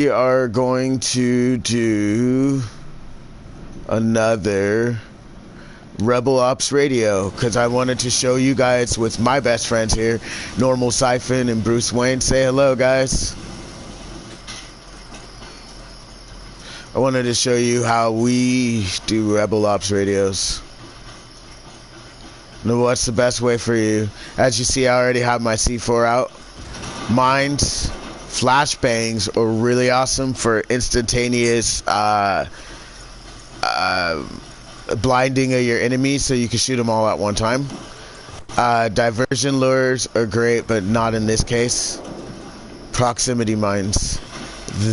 We are going to do another Rebel Ops Radio because I wanted to show you guys with my best friends here, Normal Siphon and Bruce Wayne. Say hello, guys. I wanted to show you how we do Rebel Ops radios. Now, what's the best way for you? As you see, I already have my C4 out. Mine's flashbangs are really awesome for instantaneous blinding of your enemies, so you can shoot them all at one time. Diversion lures are great, but not in this case. Proximity mines.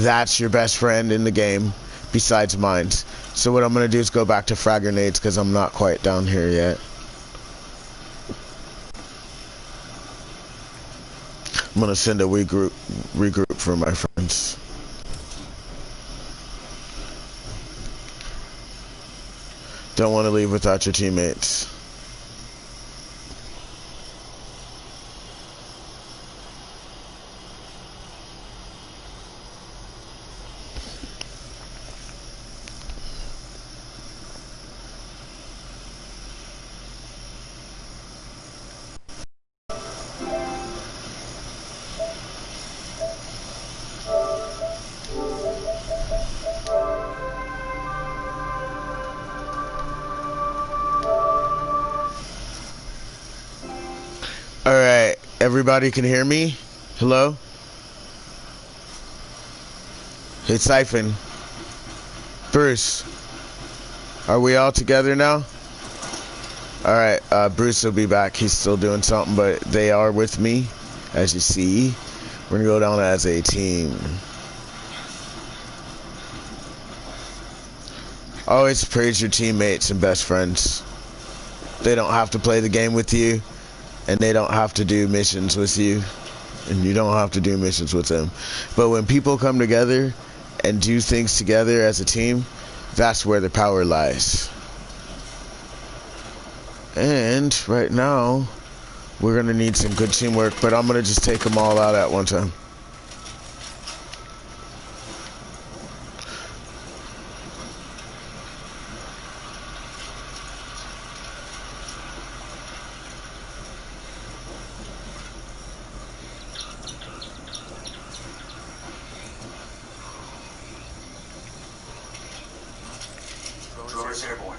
That's your best friend in the game, besides mines. So what I'm going to do is go back to frag grenades, because I'm not quite down here yet. I'm going to send a regroup for my friends. Don't want to leave without your teammates. Alright, everybody can hear me? Hello? Hey, Siphon. Bruce. Are we all together now? Alright, Bruce will be back. He's still doing something, but they are with me, as you see. We're gonna go down as a team. Always praise your teammates and best friends. They don't have to play the game with you. And they don't have to do missions with you. And you don't have to do missions with them. But when people come together and do things together as a team, that's where the power lies. And right now, we're going to need some good teamwork. But I'm going to just take them all out at one time. Airborne.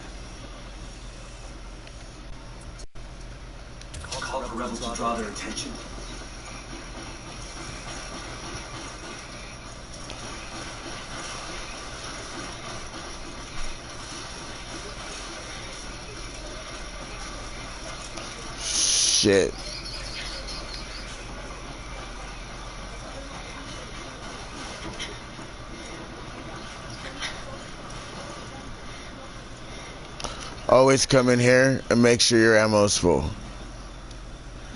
Call for rebels to draw their attention. Shit. Always come in here and make sure your ammo's full.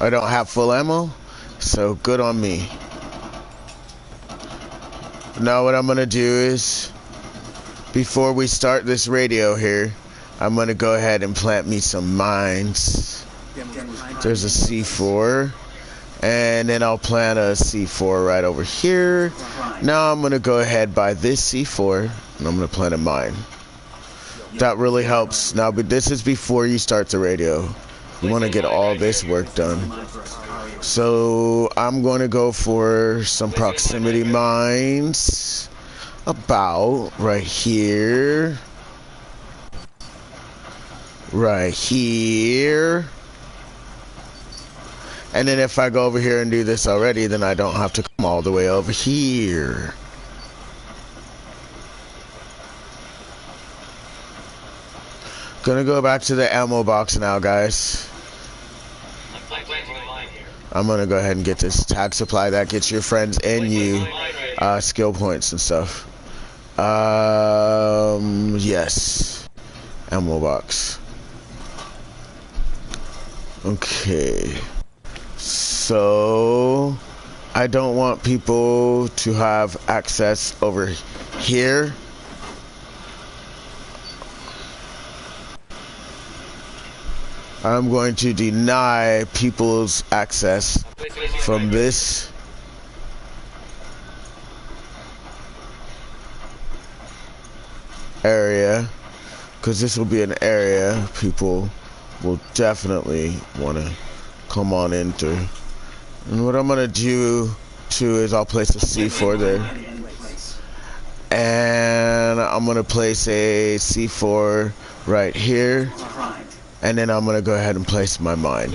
I don't have full ammo, so good on me. Now what I'm gonna do is, before we start this radio here, I'm gonna go ahead and plant me some mines. There's a C4, and then I'll plant a C4 right over here. Now I'm gonna go ahead by this C4, and I'm gonna plant a mine. That really helps. Now, but this is before you start the radio. You want to get all this work done. So I'm going to go for some proximity mines. About right here. Right here. And then if I go over here and do this already, then I don't have to come all the way over here. Gonna go back to the ammo box now, guys. I'm gonna go ahead and get this tag supply that gets your friends and you skill points and stuff. Yes. Ammo box. Okay. So I don't want people to have access over here. I'm going to deny people's access from this. area, because this will be an area people will definitely want to come on in through. And what I'm going to do too is I'll place a C4 there. And I'm going to place a C4 right here. And then I'm going to go ahead and place my mine.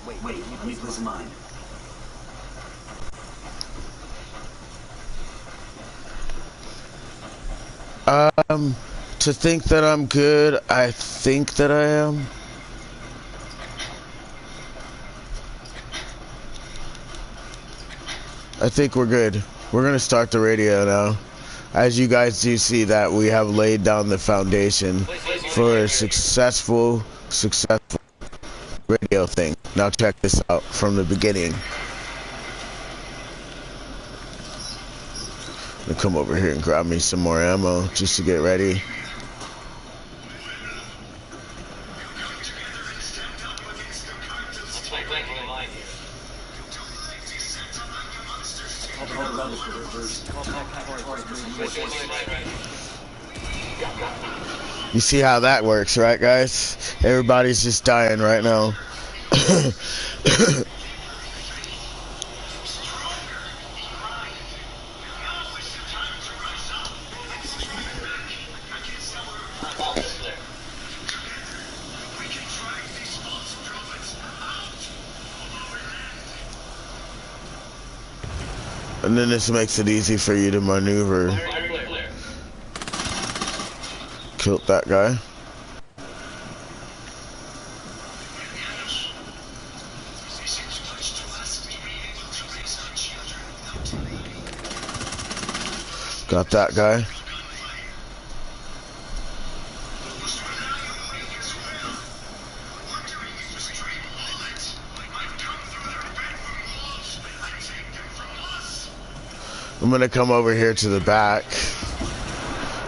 Wait, let me place mine. To think that I'm good, I think that I am. I think we're good. We're gonna start the radio now. As you guys do see that we have laid down the foundation for a successful radio thing. Now check this out from the beginning. I'm gonna come over here and grab me some more ammo just to get ready. You see how that works, right, guys? Everybody's just dying right now. And then this makes it easy for you to maneuver. Killed that guy. Got that guy. I'm gonna come over here to the back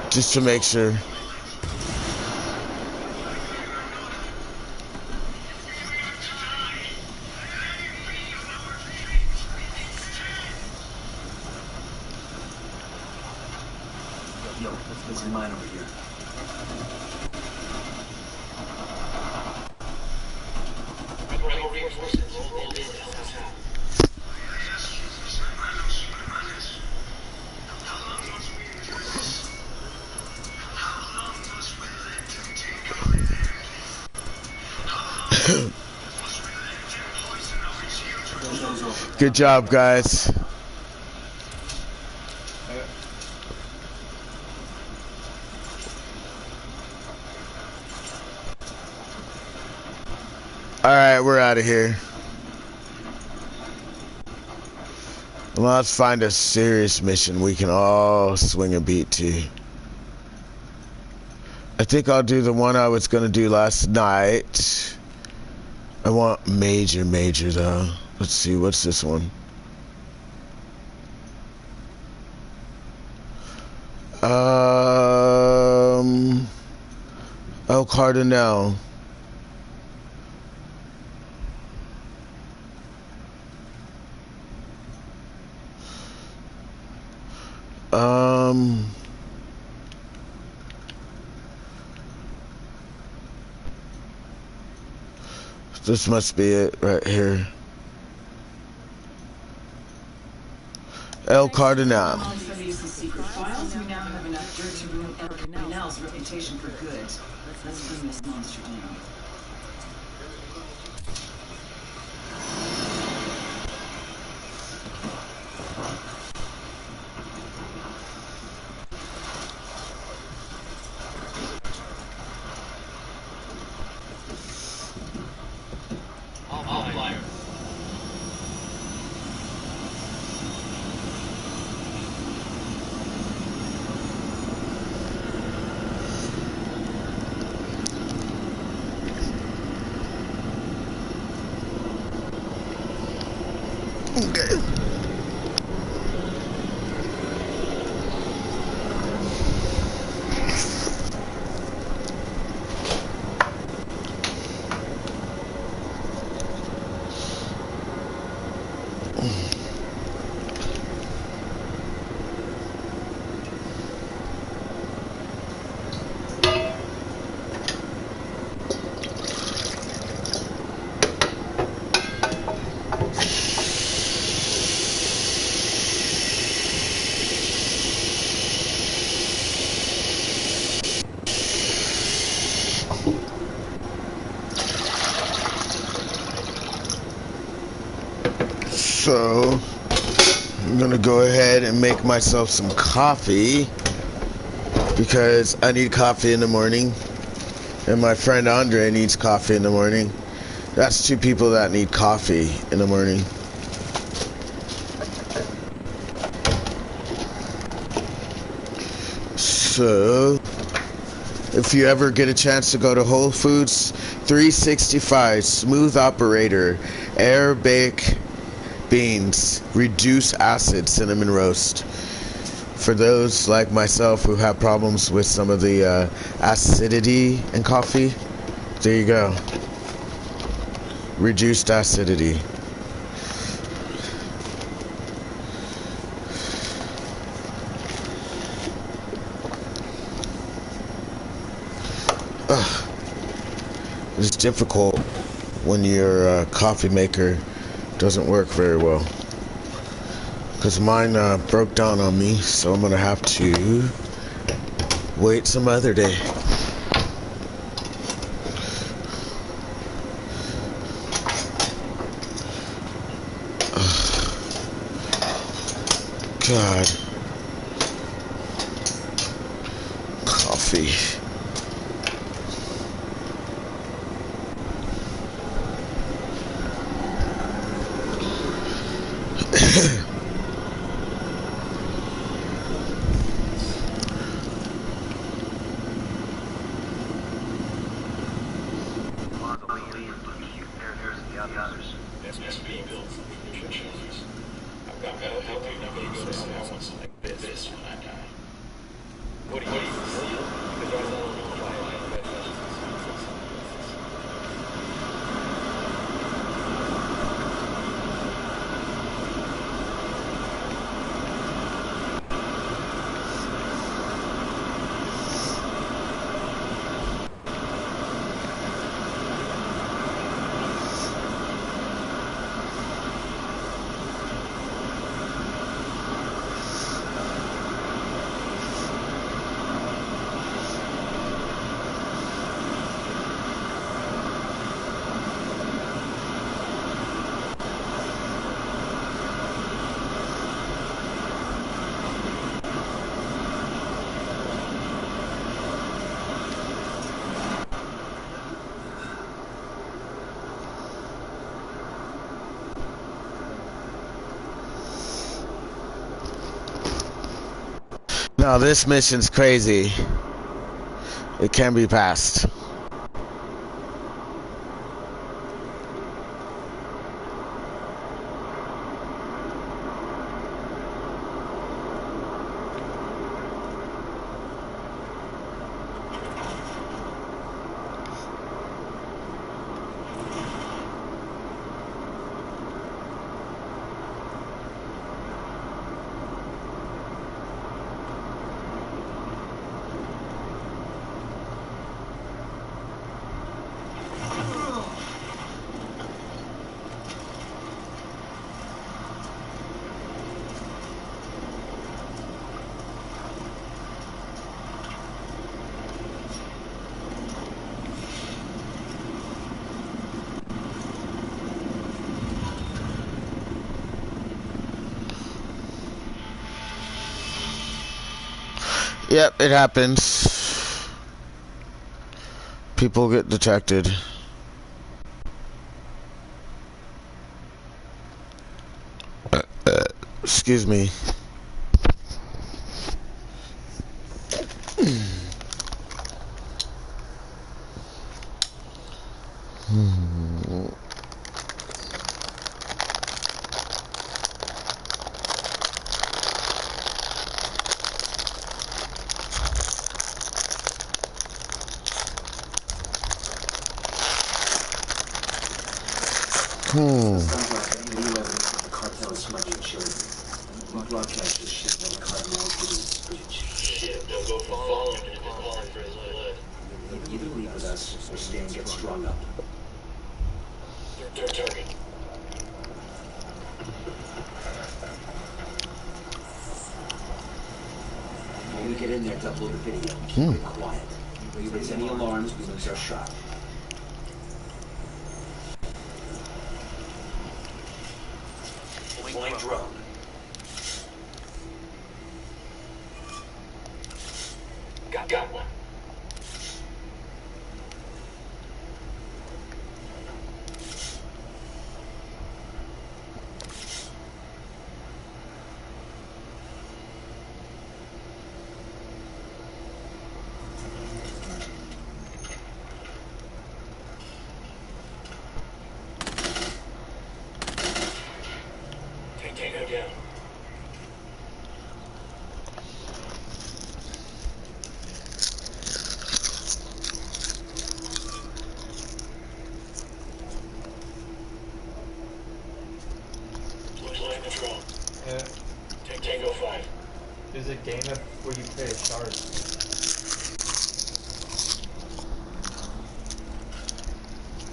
just to make sure. Yo, let's place mine over here. Good job, guys. Alright, we're out of here. Well, let's find a serious mission we can all swing a beat to. I think I'll do the one I was going to do last night. I want major though. Let's see, what's this one? El Cardinal. This must be it right here. El Cardinal. We now have enough dirt to ruin El Cardinal's reputation for good. Let's bring this monster down. Okay. So I'm gonna go ahead and make myself some coffee because I need coffee in the morning, and my friend Andre needs coffee in the morning. That's two people that need coffee in the morning. So if you ever get a chance to go to Whole Foods, 365 smooth operator air bake beans, reduced acid cinnamon roast. For those like myself who have problems with some of the acidity in coffee, there you go. Reduced acidity. It's difficult when your coffee maker doesn't work very well, because mine broke down on me, so I'm gonna have to wait some other day. God, coffee. Now this mission's crazy. It can be passed. Yep, it happens. People get detected. Excuse me. Broadcast this shit while the cartel shit. Don't go following him and calling for his life. Either leave with us or stay and get strung up. They're target. When we get in there to upload a video, keep it quiet. If there's any alarms, we lose our shot. Deploying drone. Got one. Tango down. Deploying the drone. Yeah. Tango 5. There's a game where you play a shark.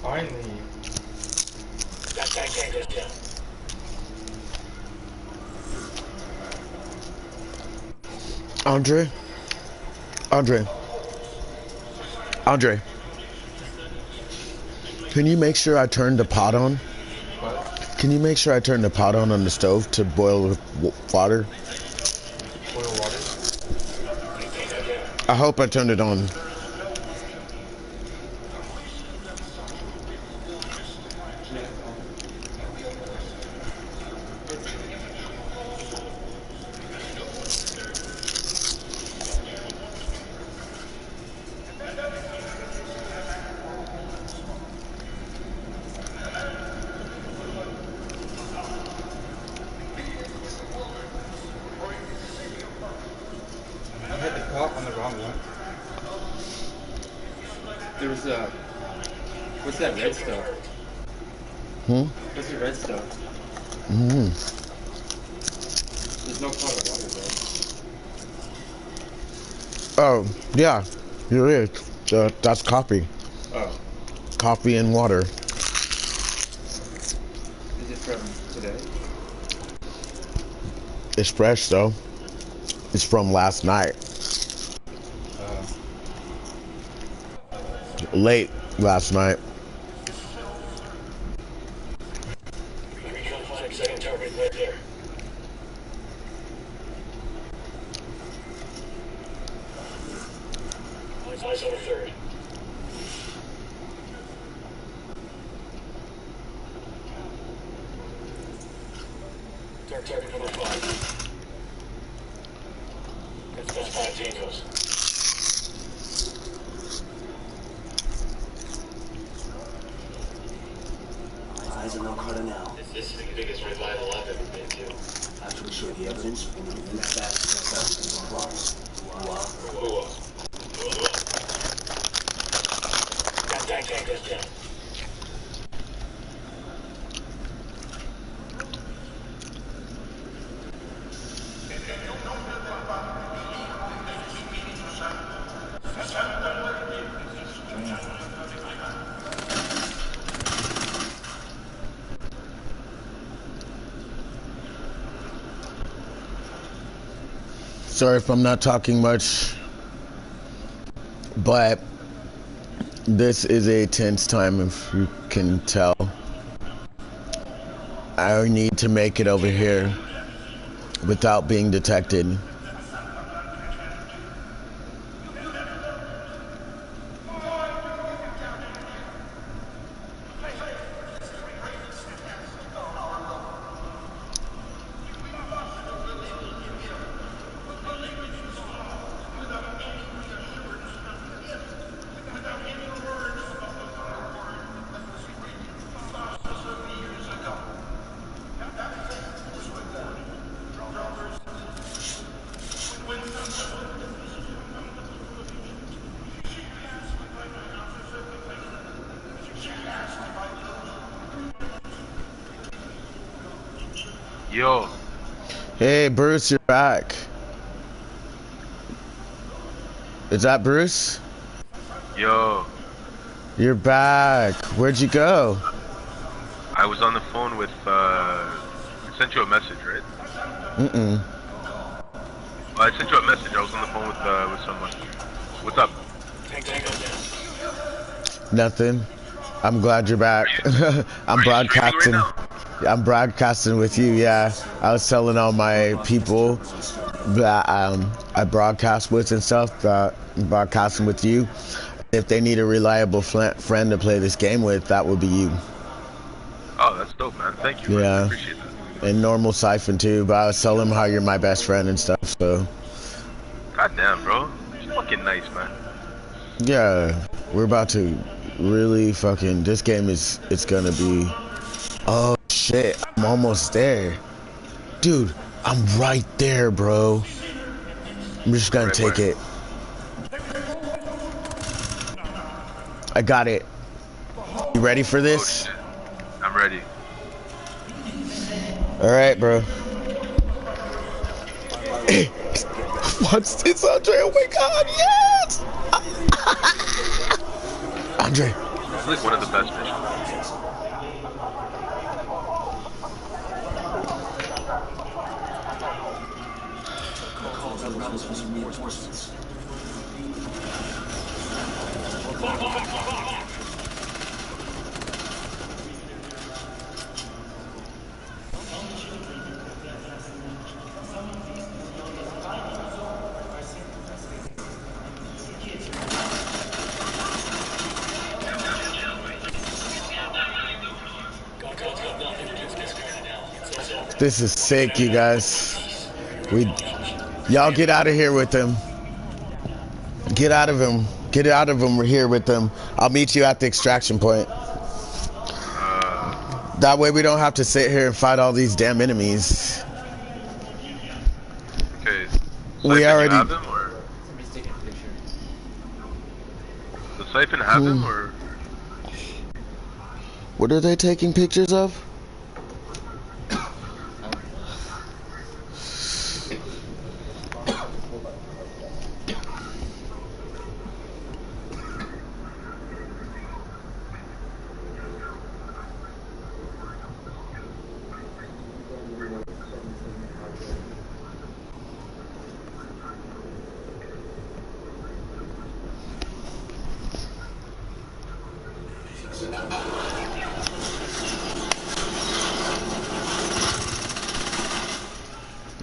Finally. That tango's down. Andre, can you make sure I turn the pot on? What? Can you make sure I turn the pot on the stove to boil with water? Boil water? I hope I turned it on. I hit the pot on the wrong one. There was a... What's that red stuff? What's the red stuff? There's no pot of water there. Oh, yeah, there is. That's coffee. Oh. Coffee and water. Is it from today? It's fresh though. It's from last night. Late last night. Recon 5 second target right there. Eyes on a third. Target number 5. That's 5 tangos. Eyes on Carter now. This is the biggest revival I've ever been to. After we show the evidence, we're going to move fast to Got tangos down. Sorry if I'm not talking much, but this is a tense time, if you can tell. I need to make it over here without being detected. Yo. Hey, Bruce, you're back. Is that Bruce? Yo. You're back. Where'd you go? I was on the phone with, I sent you a message, right? Mm-mm. Well, I sent you a message. I was on the phone with someone. What's up? Nothing. I'm glad you're back. I'm Are you streaming broadcasting. right I'm broadcasting with you, yeah. I was telling all my people that I broadcast with and stuff, broadcasting with you. If they need a reliable friend to play this game with, that would be you. Oh, that's dope, man. Thank you. Yeah. I appreciate that. And normal Siphon too, but I was telling him how you're my best friend and stuff, so. Goddamn, bro. You're fucking nice, man. Yeah, we're about to really fucking, this game is, it's gonna be, oh shit, I'm almost there. Dude, I'm right there, bro. I'm just gonna take it. I got it. You ready for this? Oh, shit. I'm ready. Alright, bro. Hey, watch this, Andre. Oh my god, yes! Andre. It's like one of the best missions. Call the rebels for some reinforcements. This is sick, you guys. Y'all get out of here with them. Get out of him. Get out of him. We're here with them. I'll meet you at the extraction point. That way we don't have to sit here and fight all these damn enemies. Okay. We already have him, or? Somebody's taking a picture. Does Siphon have him, or? What are they taking pictures of?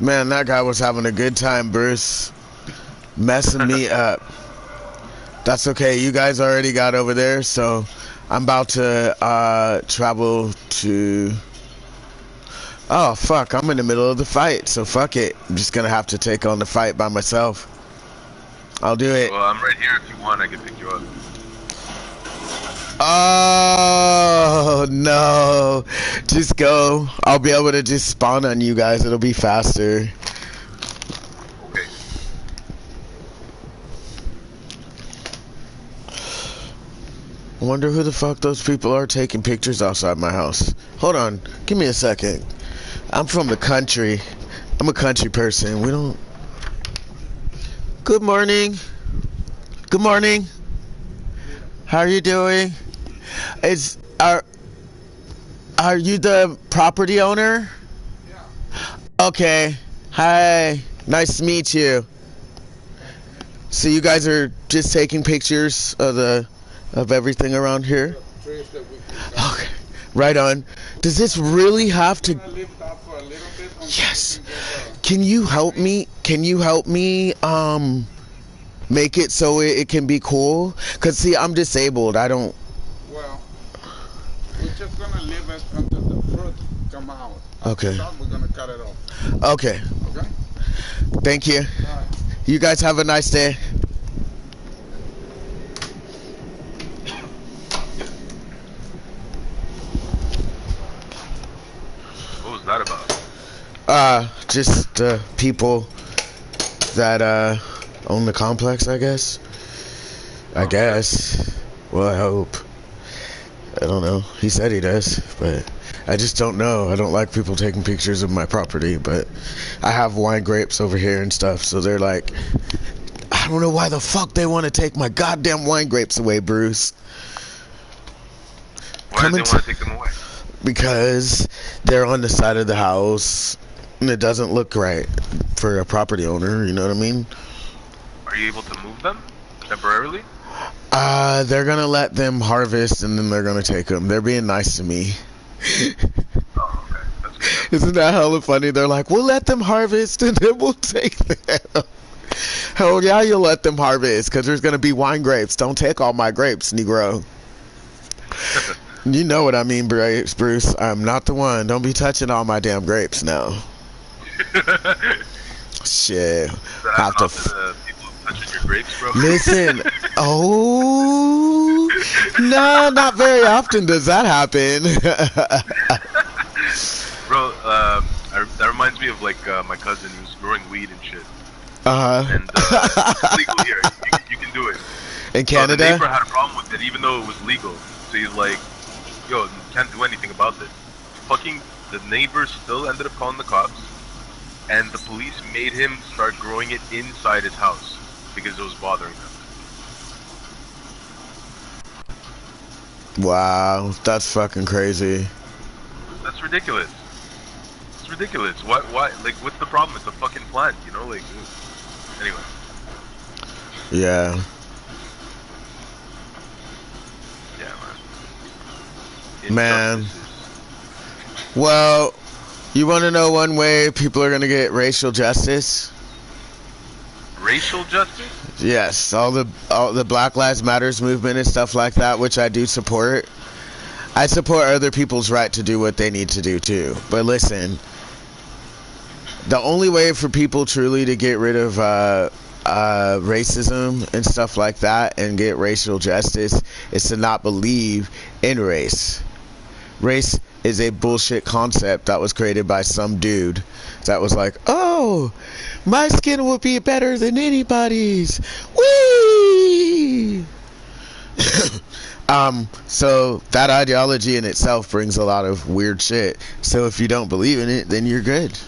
Man, that guy was having a good time, Bruce. Messing me up. That's okay. You guys already got over there, so I'm about to travel to... Oh, fuck. I'm in the middle of the fight, so fuck it. I'm just gonna have to take on the fight by myself. I'll do it. Well, I'm right here if you want. I can pick you up. Oh, no. Just go. I'll be able to just spawn on you guys. It'll be faster. Okay. I wonder who the fuck those people are taking pictures outside my house. Hold on. Give me a second. I'm from the country. I'm a country person. We don't... Good morning. Good morning. How are you doing? Are you the property owner? Yeah. Okay. Hi. Nice to meet you. So you guys are just taking pictures of everything around here? Okay. Right on. Does this really have to... Yes. Can you help me? Can you help me make it so it can be cool? Cause see, I'm disabled. I don't... Well, we're just gonna leave it until the fruit come out. Okay. After that, we're gonna cut it off. Okay. Okay? Thank you. All right. You guys have a nice day. What was that about? Just people that own the complex, I guess. I guess. Well, I hope. I don't know. He said he does, but I just don't know. I don't like people taking pictures of my property, but I have wine grapes over here and stuff, so they're like, I don't know why the fuck they want to take my goddamn wine grapes away, Bruce. Why do they want to take them away? Because they're on the side of the house, and it doesn't look right for a property owner, you know what I mean? Are you able to move them temporarily? They're gonna let them harvest, and then they're gonna take them. They're being nice to me. Oh, Isn't that hella funny? They're like, we'll let them harvest and then we'll take them. Hell yeah, you'll let them harvest because there's going to be wine grapes. Don't take all my grapes, Negro. You know what I mean, Bruce. I'm not the one. Don't be touching all my damn grapes now. Shit. Have to people touching your grapes, bro. Listen. Oh. No, not very often does that happen. Bro, that reminds me of like my cousin who's growing weed and shit. And it's legal here. You can do it. In Canada? The neighbor had a problem with it, even though it was legal. So he's like, yo, can't do anything about this. Fucking the neighbor still ended up calling the cops, and the police made him start growing it inside his house because it was bothering them. Wow, that's fucking crazy. That's ridiculous. It's ridiculous. Why? Like, what's the problem? It's a fucking plant, you know? Like, anyway. Yeah. Yeah, man. Well, you want to know one way people are gonna get racial justice? Racial justice? Yes, all the Black Lives Matters movement and stuff like that, which I do support. I support other people's right to do what they need to do too. But listen, the only way for people truly to get rid of racism and stuff like that and get racial justice is to not believe in race. Race is a bullshit concept that was created by some dude that was like, oh, my skin will be better than anybody's. Whee! So that ideology in itself brings a lot of weird shit. So if you don't believe in it, then you're good.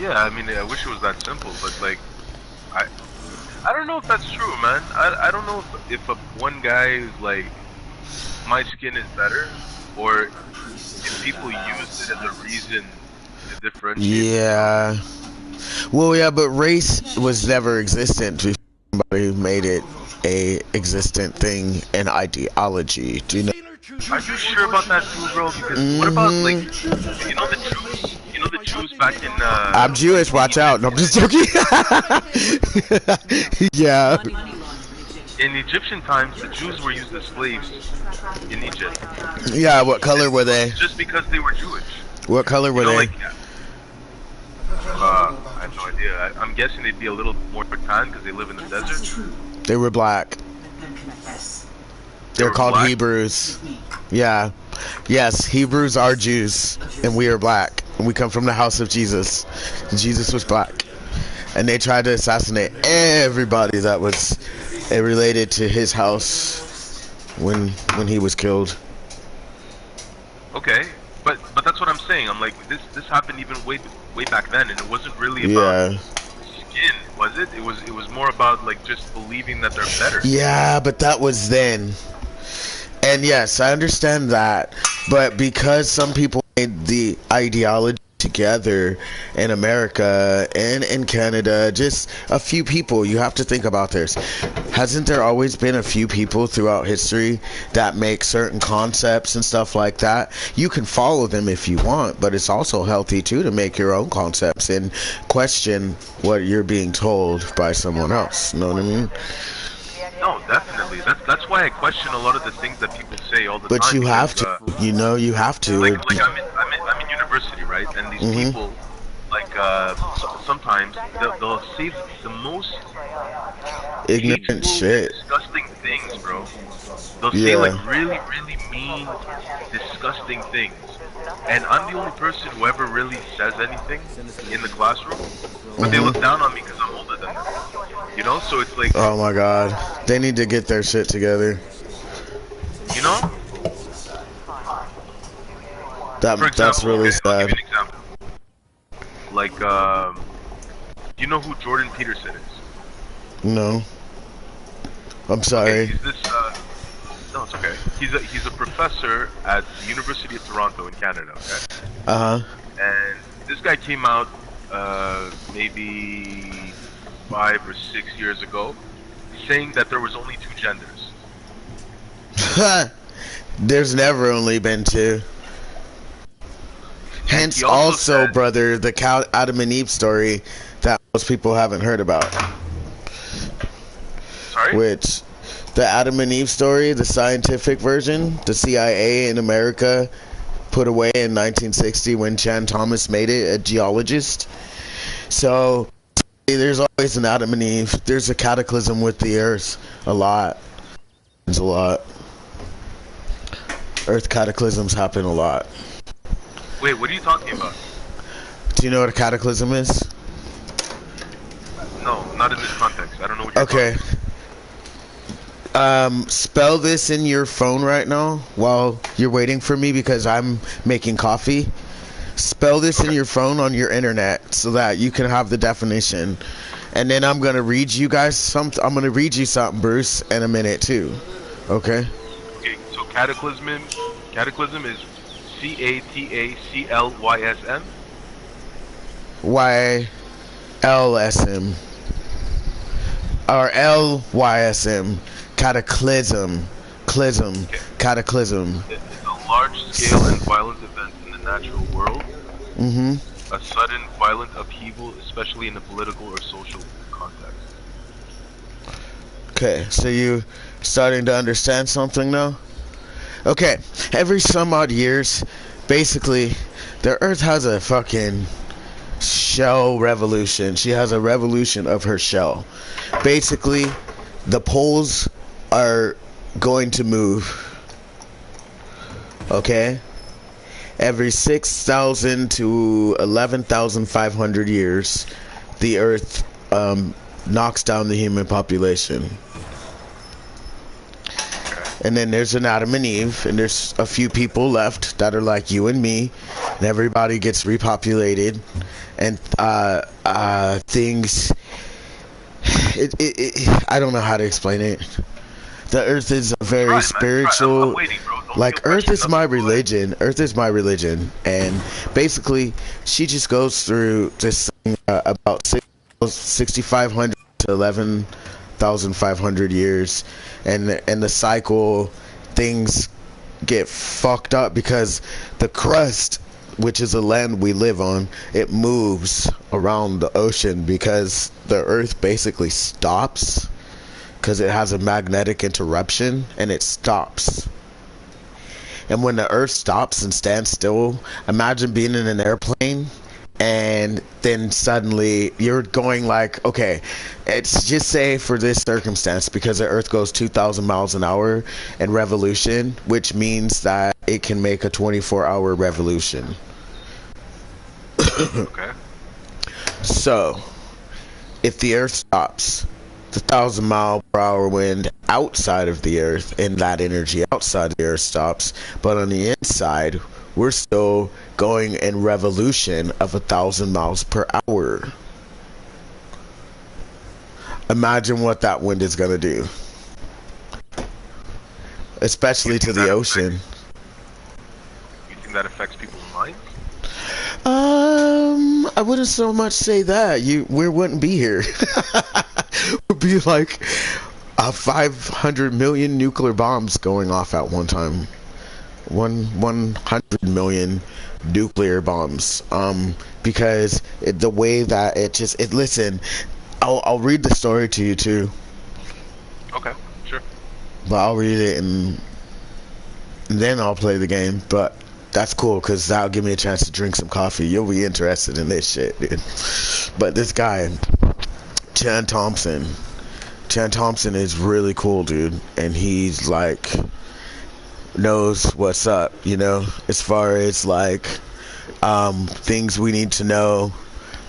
Yeah, I mean, I wish it was that simple, but like, I don't know if that's true, man. I don't know if one guy is like, my skin is better, or if people use it as a reason to differentiate. Yeah. Well, yeah, but race was never existent before somebody made it a existent thing and ideology. Do you know? Are you sure about that too, bro? Because what about like, you know the Jews? You know the Jews back in I'm Jewish, watch out. No, I'm just joking. Yeah. In Egyptian times, the Jews were used as slaves in Egypt. Yeah, what color were they? Just because they were Jewish. What color were they? Like, I have no idea. I'm guessing they'd be a little more tan because they live in the desert. They were black. They're called black? Hebrews. Yeah. Yes, Hebrews are Jews, and we are black. And we come from the house of Jesus. Jesus was black. And they tried to assassinate everybody that was related to his house when he was killed. Okay, but that's what I'm saying. I'm like, this happened even way back then, and it wasn't really about skin, was it? It was more about like just believing that they're better. Yeah, but that was then. And yes, I understand that, but because some people made the ideology together in America and in Canada, just a few people, you have to think about this. Hasn't there always been a few people throughout history that make certain concepts and stuff like that? You can follow them if you want, but it's also healthy too to make your own concepts and question what you're being told by someone else. Know what I mean? No, definitely. That's why I question a lot of the things that people say all the time. But you have to. You know, you have to. Like I'm in university, right? And these people, like, sometimes they'll say the most ignorant shit, disgusting things, bro. They'll say like really, really mean, disgusting things. And I'm the only person who ever really says anything in the classroom, but they look down on me because I'm older than them. You know, so it's like, oh my god, they need to get their shit together. You know? For example, that's really sad. I'll give you an example. Like, do you know who Jordan Peterson is? No. I'm sorry. Okay, no, it's okay. He's a professor at the University of Toronto in Canada, okay? And this guy came out maybe 5 or 6 years ago saying that there was only 2 genders. There's never only been 2. Hence, he also also, said- brother, the Adam and Eve story that most people haven't heard about. Sorry? Which, the Adam and Eve story, the scientific version, the CIA in America put away in 1960 when Chan Thomas made it, a geologist. So, there's always an Adam and Eve. There's a cataclysm with the Earth. A lot. There's a lot. Earth cataclysms happen a lot. Wait, what are you talking about? Do you know what a cataclysm is? No, not in this context. I don't know what you're Okay. talking Spell this in your phone right now while you're waiting for me because I'm making coffee. Spell this in your phone on your internet so that you can have the definition. And then I'm going to read you guys something. I'm going to read you something, Bruce, in a minute too. Okay? Okay, so cataclysm is CATACLYSM. YLSM. Or LYSM. Cataclysm. Okay. Cataclysm. It's a large-scale and violent event in the natural world. Mm-hmm. A sudden, violent upheaval, especially in a political or social context. Okay, so you starting to understand something now? Okay, every some odd years, basically, the Earth has a fucking shell revolution. She has a revolution of her shell. Basically, the poles are going to move. Okay? Every 6,000 to 11,500 years, the Earth knocks down the human population. And then there's an Adam and Eve, and there's a few people left that are like you and me, and everybody gets repopulated, and things. I don't know how to explain it. The Earth is a very spiritual. I'm waiting, bro. Don't Like feel Earth pressured. is my religion. Earth is my religion, and basically, she just goes through this thing, about 6,500 to 11,500 years, and the cycle, things get fucked up because the crust, which is the land we live on, it moves around the ocean because the Earth basically stops because it has a magnetic interruption and it stops. And when the Earth stops and stands still, imagine being in an airplane and then suddenly you're going like, okay, it's just say for this circumstance, because the Earth goes 2,000 miles an hour in revolution, which means that it can make a 24-hour revolution. Okay. So, if the Earth stops, the 1,000-mile-per-hour wind outside of the Earth and that energy outside the Earth stops, but on the inside, we're still going in revolution of 1,000 miles per hour. Imagine what that wind is gonna do, especially to the ocean. You think that affects people's minds? I wouldn't so much say that. We wouldn't be here. Would be like 500 million nuclear bombs going off at one time. 100 million nuclear bombs. Because the way that listen, I'll read the story to you too. Okay, sure. But I'll read it and then I'll play the game. But that's cool because that'll give me a chance to drink some coffee. You'll be interested in this shit, dude. But this guy, Chan Thompson is really cool, dude. And he's like, knows what's up, you know, as far as like things we need to know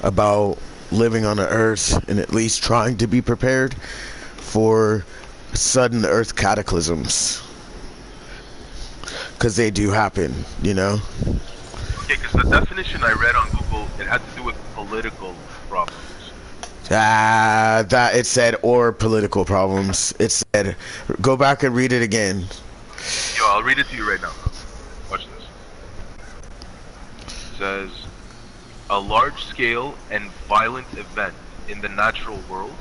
about living on the Earth and at least trying to be prepared for sudden Earth cataclysms. Because they do happen, you know? Okay, because the definition I read on Google, it had to do with political problems. That it said, or political problems. It said, go back and read it again. Yo, I'll read it to you right now. Watch this. It says, a large-scale and violent event in the natural world,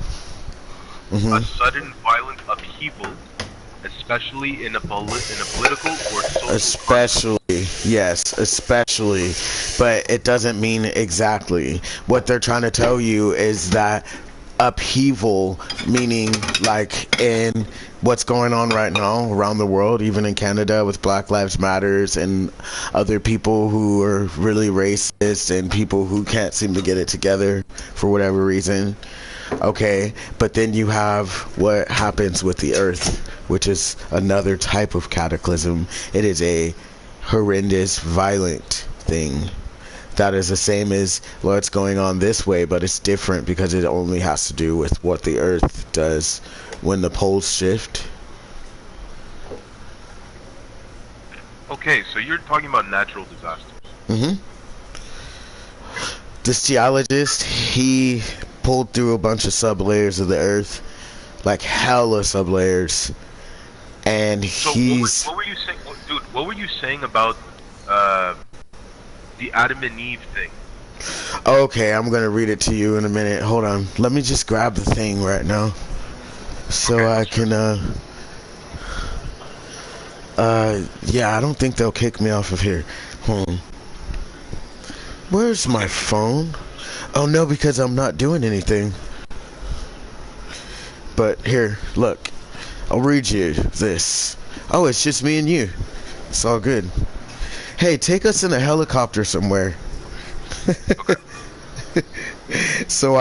a sudden violent upheaval, especially in a political or social Especially. yes, especially, but it doesn't mean exactly. What they're trying to tell you is that upheaval, meaning like in what's going on right now around the world, even in Canada with Black Lives Matters and other people who are really racist and people who can't seem to get it together for whatever reason. Okay, but then you have what happens with the earth, which is another type of cataclysm. It is a horrendous, violent thing that is the same as what's going on this way, but it's different because it only has to do with what the earth does when the poles shift. Okay, so you're talking about natural disasters. Mm-hmm. This geologist, he pulled through a bunch of sublayers of the earth, like hella sublayers, and So he's... what were you saying, dude? What were you saying about the Adam and Eve thing? Okay, I'm gonna read it to you in a minute. Hold on. Let me just grab the thing right now, so Okay, I can. Yeah, I don't think they'll kick me off of here. Hold on. Where's my phone? Oh no, because I'm not doing anything. But here, look. I'll read you this. Oh, it's just me and you. It's all good. Hey, take us in a helicopter somewhere. So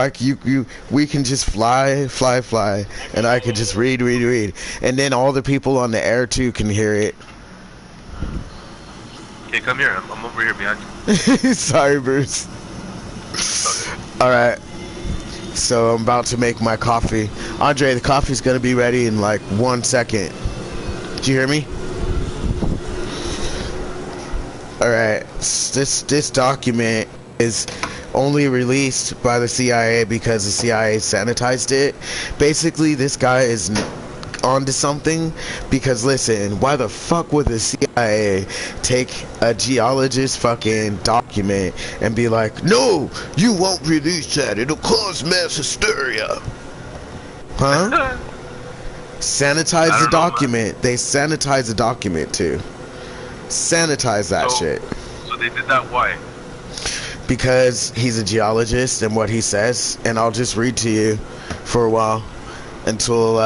we can just fly, and I can just read, and then all the people on the air too can hear it. Okay, come here. I'm over here behind you. Sorry, Bruce. All right. So I'm about to make my coffee. Andre, the coffee's gonna be ready in like 1 second. Did you hear me? Alright, this document is only released by the CIA because the CIA sanitized it. Basically, this guy is onto something because, listen, why the fuck would the CIA take a geologist's fucking document and be like, no, you won't release that, it'll cause mass hysteria? Huh? Sanitize the document. They sanitize the document too. Sanitize that shit. So they did that, why? Because he's a geologist and what he says, and I'll just read to you for a while until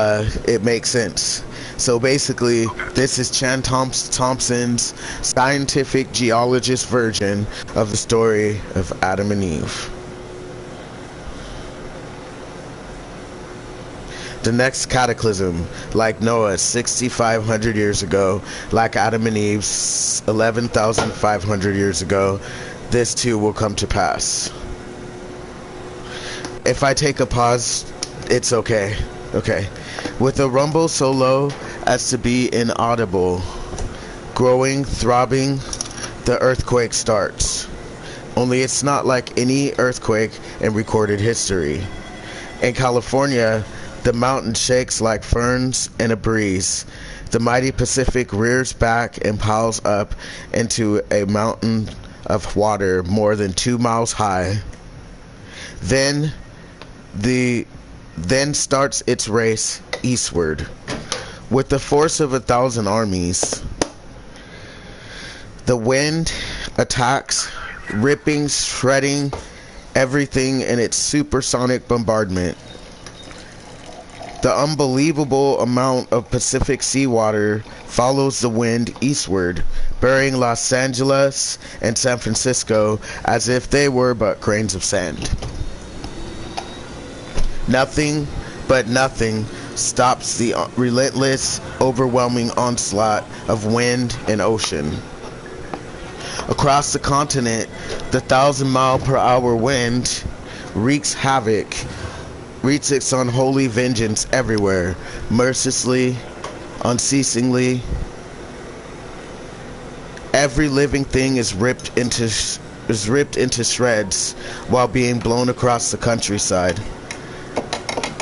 it makes sense. So basically, this is Chan Thompson's scientific geologist version of the story of Adam and Eve. The next cataclysm, like Noah 6,500 years ago, like Adam and Eve 11,500 years ago, this too will come to pass. If I take a pause, it's okay. Okay. With a rumble so low as to be inaudible, growing, throbbing, the earthquake starts. Only it's not like any earthquake in recorded history. In California, the mountain shakes like ferns in a breeze. The mighty Pacific rears back and piles up into a mountain of water more than 2 miles high. Then starts its race eastward with the force of 1,000 armies. The wind attacks, ripping, shredding everything in its supersonic bombardment. The unbelievable amount of Pacific seawater follows the wind eastward, burying Los Angeles and San Francisco as if they were but grains of sand. Nothing but nothing stops the relentless, overwhelming onslaught of wind and ocean. Across the continent, the 1,000-mile-per-hour wind wreaks havoc, wreaks its unholy vengeance everywhere, mercilessly, unceasingly. Every living thing is ripped into shreds while being blown across the countryside.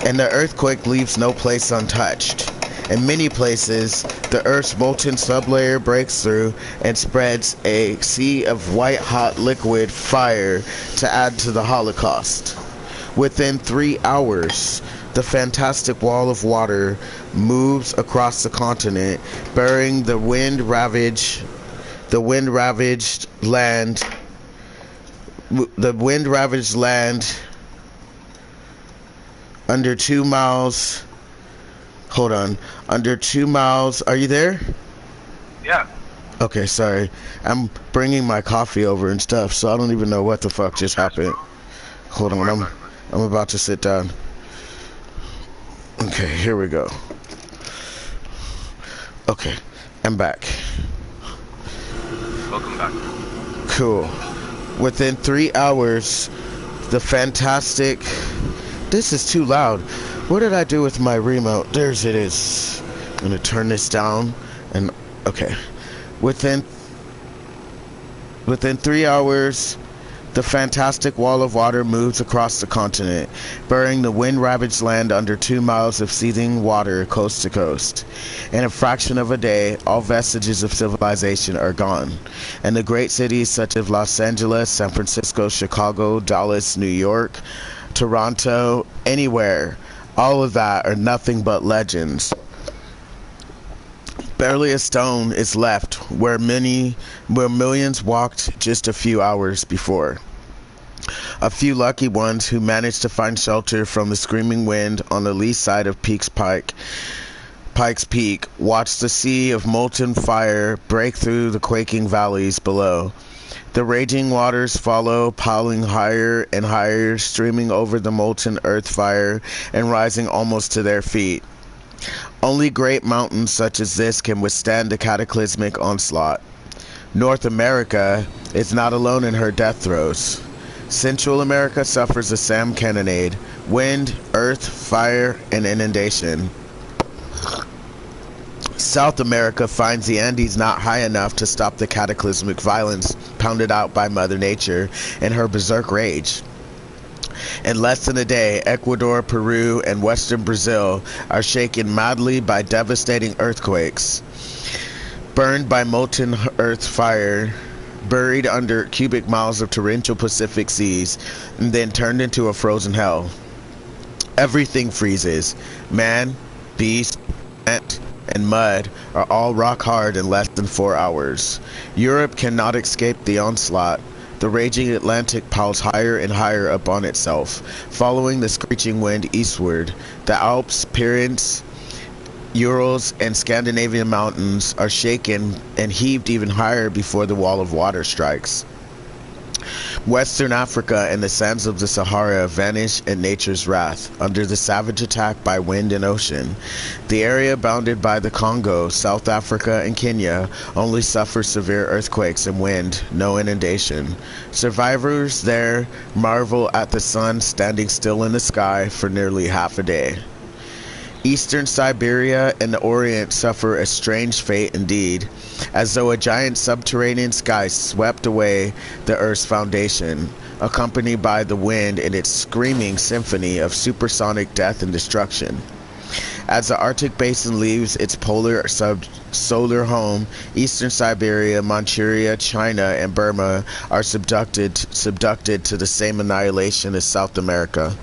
And the earthquake leaves no place untouched. In many places, the Earth's molten sublayer breaks through and spreads a sea of white-hot liquid fire to add to the Holocaust. Within 3 hours, the fantastic wall of water moves across the continent, burying the wind-ravaged The wind-ravaged land under 2 miles. Hold on. Under 2 miles. Are you there? Yeah. Okay, sorry. I'm bringing my coffee over and stuff, so I don't even know what the fuck just happened. Hold on. I'm about to sit down. Okay, here we go. Okay, I'm back. Welcome back. Cool. Within 3 hours, the fantastic... This is too loud. What did I do with my remote? There's it is. I'm gonna turn this down and... Okay. Within 3 hours, the fantastic wall of water moves across the continent, burying the wind-ravaged land under 2 miles of seething water coast to coast. In a fraction of a day, all vestiges of civilization are gone, and the great cities such as Los Angeles, San Francisco, Chicago, Dallas, New York, Toronto, anywhere, all of that are nothing but legends. Barely a stone is left where millions walked just a few hours before. A few lucky ones who managed to find shelter from the screaming wind on the lee side of Pikes Peak watched the sea of molten fire break through the quaking valleys below. The raging waters follow, piling higher and higher, streaming over the molten earth fire and rising almost to their feet. Only great mountains such as this can withstand the cataclysmic onslaught. North America is not alone in her death throes. Central America suffers a Sam cannonade, wind, earth, fire, and inundation. South America finds the Andes not high enough to stop the cataclysmic violence pounded out by Mother Nature in her berserk rage. In less than a day, Ecuador, Peru, and western Brazil are shaken madly by devastating earthquakes, burned by molten earth fire, buried under cubic miles of torrential Pacific seas, and then turned into a frozen hell. Everything freezes. Man, beast, plant, and mud are all rock hard in less than 4 hours. Europe cannot escape the onslaught. The raging Atlantic piles higher and higher upon itself, following the screeching wind eastward. The Alps, Pyrenees, Urals, and Scandinavian mountains are shaken and heaved even higher before the wall of water strikes. Western Africa and the sands of the Sahara vanish in nature's wrath under the savage attack by wind and ocean. The area bounded by the Congo, South Africa, and Kenya only suffers severe earthquakes and wind, no inundation. Survivors there marvel at the sun standing still in the sky for nearly half a day. Eastern Siberia and the Orient suffer a strange fate indeed, as though a giant subterranean sky swept away the Earth's foundation, accompanied by the wind in its screaming symphony of supersonic death and destruction. As the Arctic Basin leaves its polar solar home, Eastern Siberia, Manchuria, China, and Burma are subducted to the same annihilation as South America.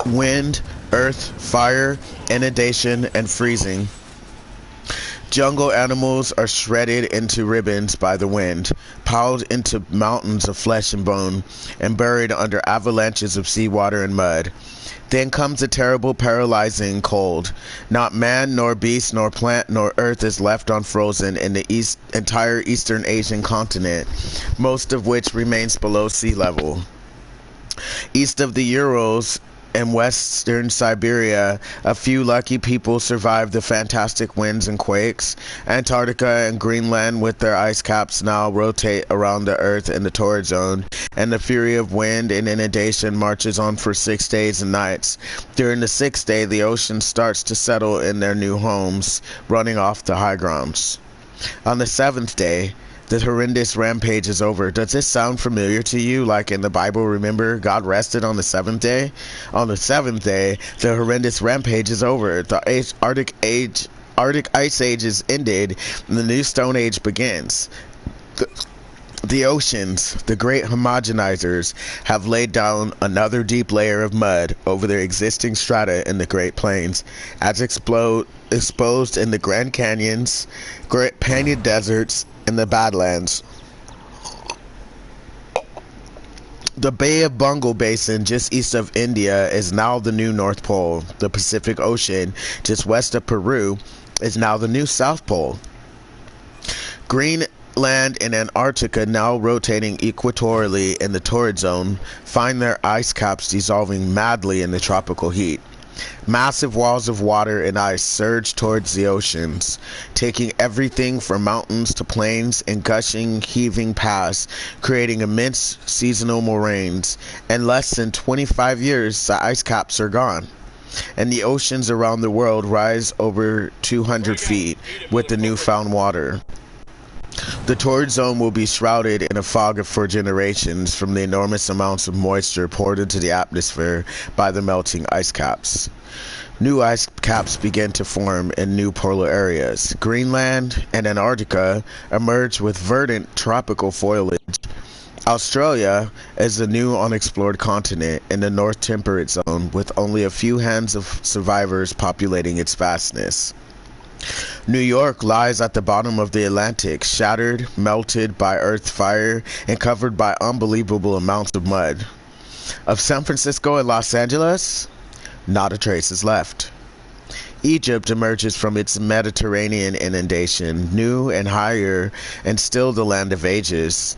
Wind, earth, fire, inundation, and freezing. Jungle animals are shredded into ribbons by the wind, piled into mountains of flesh and bone, and buried under avalanches of seawater and mud. Then comes a terrible, paralyzing cold. Not man, nor beast, nor plant, nor earth is left unfrozen in the entire Eastern Asian continent, most of which remains below sea level. East of the Urals and western Siberia, a few lucky people survived the fantastic winds and quakes. Antarctica and Greenland, with their ice caps, now rotate around the Earth in the torrid zone, and the fury of wind and inundation marches on for 6 days and nights. During the 6th day, the ocean starts to settle in their new homes, running off the high grounds. On the 7th day, the horrendous rampage is over. Does this sound familiar to you? Like in the Bible, remember, God rested on the 7th day? On the 7th day, the horrendous rampage is over. The Arctic Ice Age is ended, and the new Stone Age begins. The oceans, the great homogenizers, have laid down another deep layer of mud over their existing strata in the Great Plains, as exposed in the Grand Canyons, Great Canyon deserts, and the Badlands. The Bay of Bengal Basin, just east of India, is now the new North Pole. The Pacific Ocean, just west of Peru, is now the new South Pole. Greenland and Antarctica, now rotating equatorially in the torrid zone, find their ice caps dissolving madly in the tropical heat. Massive walls of water and ice surge towards the oceans, taking everything from mountains to plains and gushing, heaving past, creating immense seasonal moraines. In less than 25 years, the ice caps are gone, and the oceans around the world rise over 200 feet with the newfound water. The torrid zone will be shrouded in a fog for generations from the enormous amounts of moisture poured into the atmosphere by the melting ice caps. New ice caps begin to form in new polar areas. Greenland and Antarctica emerge with verdant tropical foliage. Australia is a new unexplored continent in the North Temperate Zone, with only a few hands of survivors populating its vastness. New York lies at the bottom of the Atlantic, shattered, melted by earth fire, and covered by unbelievable amounts of mud. Of San Francisco and Los Angeles, not a trace is left. Egypt emerges from its Mediterranean inundation, new and higher, and still the land of ages.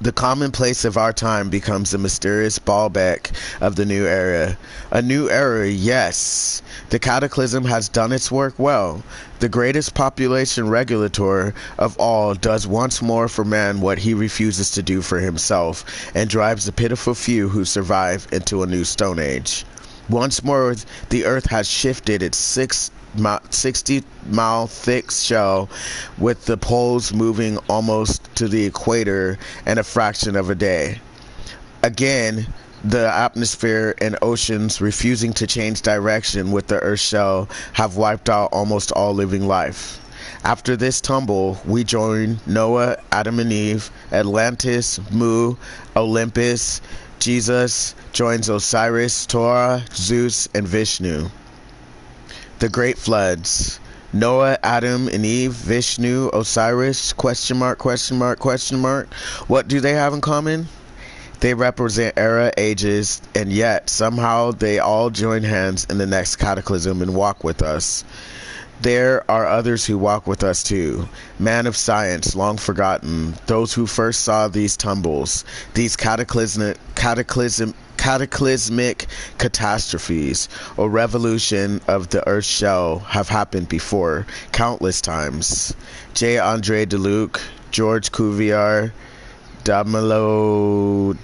The commonplace of our time becomes the mysterious Baalbek of the new era. A new era, yes. The cataclysm has done its work well. The greatest population regulator of all does once more for man what he refuses to do for himself, and drives the pitiful few who survive into a new Stone Age. Once more, the earth has shifted its 60-mile thick shell, with the poles moving almost to the equator in a fraction of a day. Again, the atmosphere and oceans, refusing to change direction with the earth's shell, have wiped out almost all living life. After this tumble, we join Noah, Adam and Eve, Atlantis, Mu, Olympus. Jesus joins Osiris, Torah, Zeus, and Vishnu. The Great Floods. Noah, Adam and Eve, Vishnu, Osiris, question mark, question mark, question mark. What do they have in common? They represent era, ages, and yet somehow they all join hands in the next cataclysm and walk with us. There are others who walk with us too. Man of science, long forgotten, those who first saw these tumbles, these cataclysmic catastrophes or revolution of the Earth's shell have happened before, countless times. J. Andre DeLuc, George Cuvier, Dallamiu,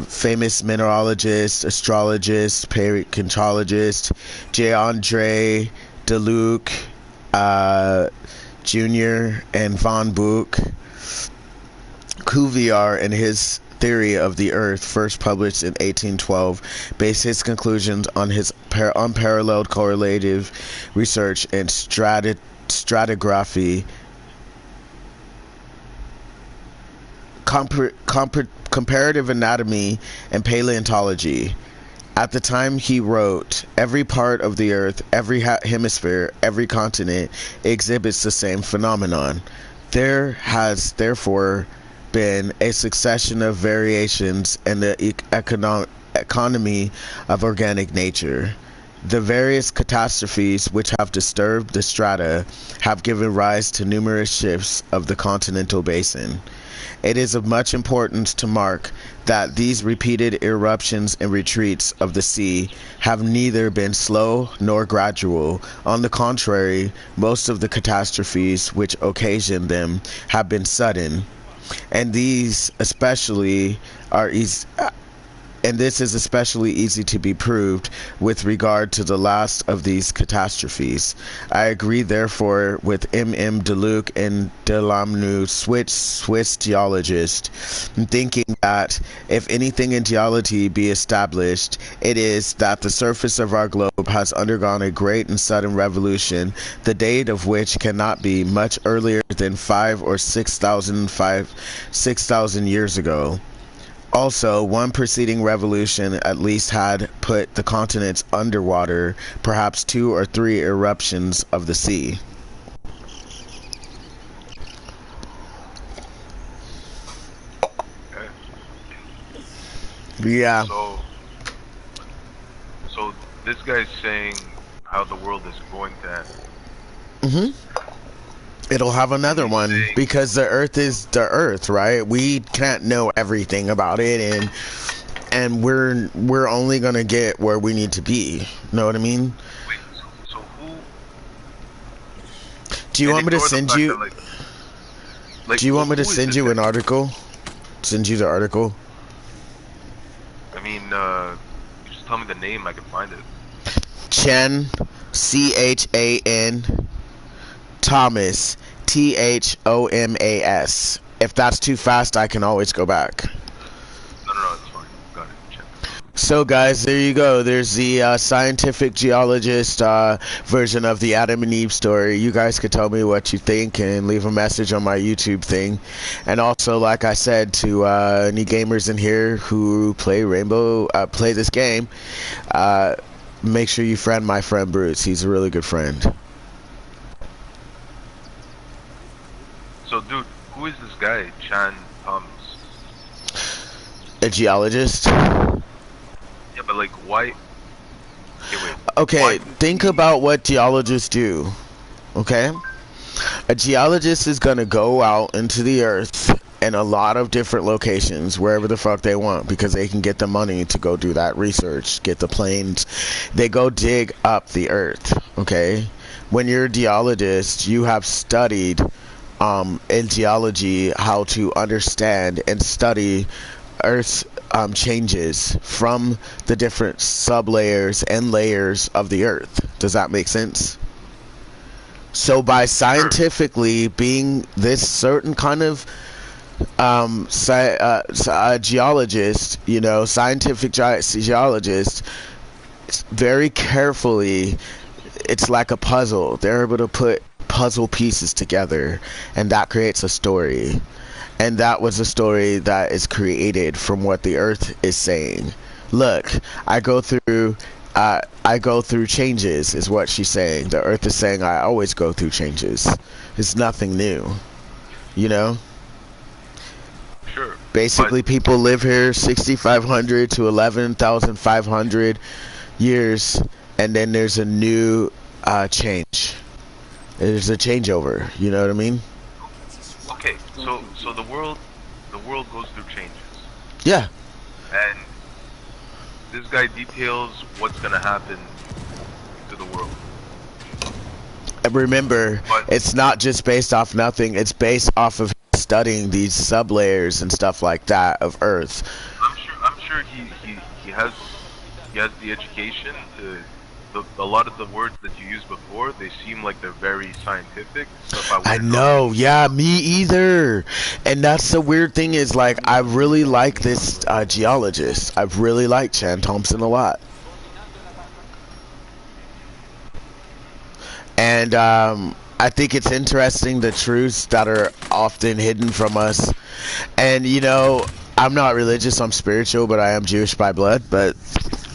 famous mineralogist, astrologist, paleontologist, J. Andre DeLuc Jr. and von Buch. Cuvier, in his theory of the Earth, first published in 1812, based his conclusions on his unparalleled correlative research in stratigraphy, comparative anatomy, and paleontology. At the time he wrote, every part of the Earth, every hemisphere, every continent exhibits the same phenomenon. There has therefore been a succession of variations in the economy of organic nature. The various catastrophes which have disturbed the strata have given rise to numerous shifts of the continental basin. It is of much importance to mark that these repeated eruptions and retreats of the sea have neither been slow nor gradual. On the contrary, most of the catastrophes which occasioned them have been sudden, and these especially are and this is especially easy to be proved with regard to the last of these catastrophes. I agree, therefore, with M. Deluc and Delamnu, Swiss geologist, in thinking that if anything in geology be established, it is that the surface of our globe has undergone a great and sudden revolution, the date of which cannot be much earlier than 5 or 6,000 years ago. Also, one preceding revolution at least had put the continents underwater, perhaps 2 or 3 eruptions of the sea. Okay. Yeah. So this guy's saying how the world is going to end. Mm-hmm. It'll have another one because the Earth is the Earth, right? We can't know everything about it, and we're only gonna get where we need to be. Know what I mean? Wait, so who? Do you want me to send you? Do you want me to send you an article? Send you the article? I mean, just tell me the name. I can find it. Chen, Chan, Thomas, Thomas. If that's too fast, I can always go back. No, it's fine. Got it. Check. So, guys, there you go. There's the scientific geologist version of the Adam and Eve story. You guys could tell me what you think and leave a message on my YouTube thing. And also, like I said, to any gamers in here who play play this game, make sure you friend my friend Bruce. He's a really good friend. So, dude, who is this guy, Chan Thomas? A geologist? Yeah, but like, why? Okay, why think about what geologists do. Okay? A geologist is gonna go out into the earth in a lot of different locations, wherever the fuck they want, because they can get the money to go do that research, get the planes. They go dig up the earth, okay? When you're a geologist, you have studied in geology how to understand and study Earth's changes from the different sublayers and layers of the Earth. Does that make sense? So by scientifically being this certain kind of geologist, you know, scientific geologist, very carefully, it's like a puzzle. They're able to put puzzle pieces together, and that creates a story. And that was a story that is created from what the earth is saying. Look, I go through changes, is what she's saying. The earth is saying I always go through changes. It's nothing new, you know? Sure. Basically, people live here 6,500 to 11,500 years, and then there's a new change. There's a changeover, you know what I mean? Okay, so the world goes through changes. Yeah. And this guy details what's gonna happen to the world. And remember, it's not just based off nothing. It's based off of studying these sublayers and stuff like that of Earth. I'm sure he has the education to. A lot of the words that you used before, they seem like they're very scientific. I know, yeah, me either. And that's the weird thing is, like, I really like this geologist. I really like Chan Thompson a lot. And I think it's interesting the truths that are often hidden from us. And, you know, I'm not religious, I'm spiritual, but I am Jewish by blood. But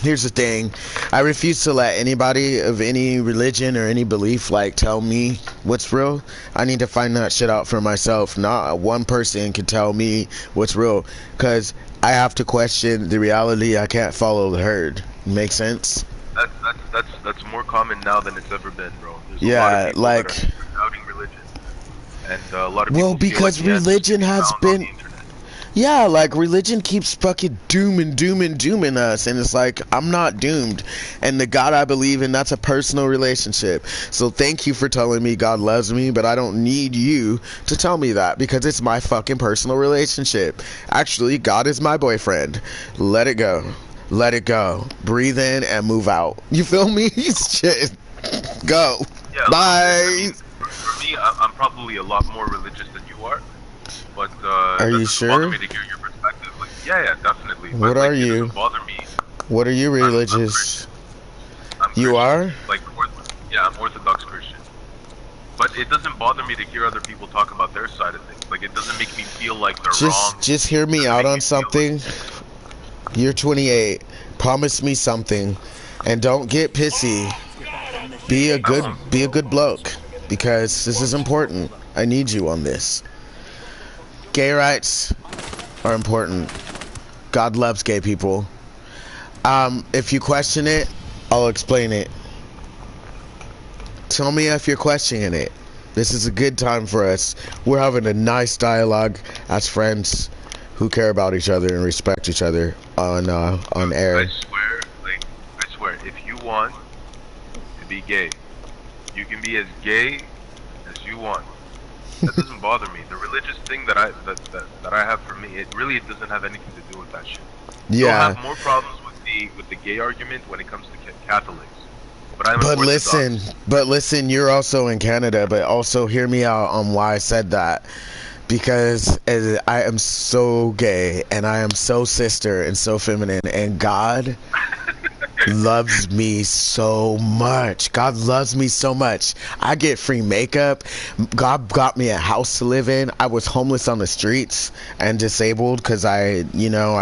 here's the thing, I refuse to let anybody of any religion or any belief like tell me what's real. I need to find that shit out for myself. Not one person can tell me what's real, because I have to question the reality. I can't follow the herd. Make sense? That's more common now than it's ever been, bro. There's yeah, a lot of people like that are doubting religion, and a lot of people because feel like religion has been Yeah, like religion keeps fucking dooming us, and it's like I'm not doomed, and the God I believe in, that's a personal relationship. So thank you for telling me God loves me, but I don't need you to tell me that because it's my fucking personal relationship. Actually, God is my boyfriend. Let it go. Let it go. Breathe in and move out. You feel me? Shit. Go. Yeah, Bye. For me, I'm probably a lot more religious than you are. But Are it you doesn't bother sure? me to hear your perspective. Like, yeah, definitely. What But like, are it you? doesn't bother me. What are you I'm religious? Christian. I'm You Christian. are? Like, yeah, I'm Orthodox Christian. But it doesn't bother me to hear other people talk about their side of things. Like, it doesn't make me feel like they're wrong. Just hear me out on something. You're 28. Promise me something, and don't get pissy. Be a good bloke, because this is important. I need you on this. Gay rights are important. God loves gay people. If you question it, I'll explain it. Tell me if you're questioning it. This is a good time for us. We're having a nice dialogue as friends who care about each other and respect each other on air. I swear, if you want to be gay, you can be as gay as you want. That doesn't bother me. The religious thing that I have for me, it doesn't have anything to do with that shit. Yeah. You'll have more problems with the gay argument when it comes to Catholics. But I'm But Orthodox. listen, you're also in Canada, but also hear me out on why I said that. Because I am so gay, and I am so sister and so feminine, and God loves me so much. God loves me so much. I get free makeup. God got me a house to live in. I was homeless on the streets and disabled because I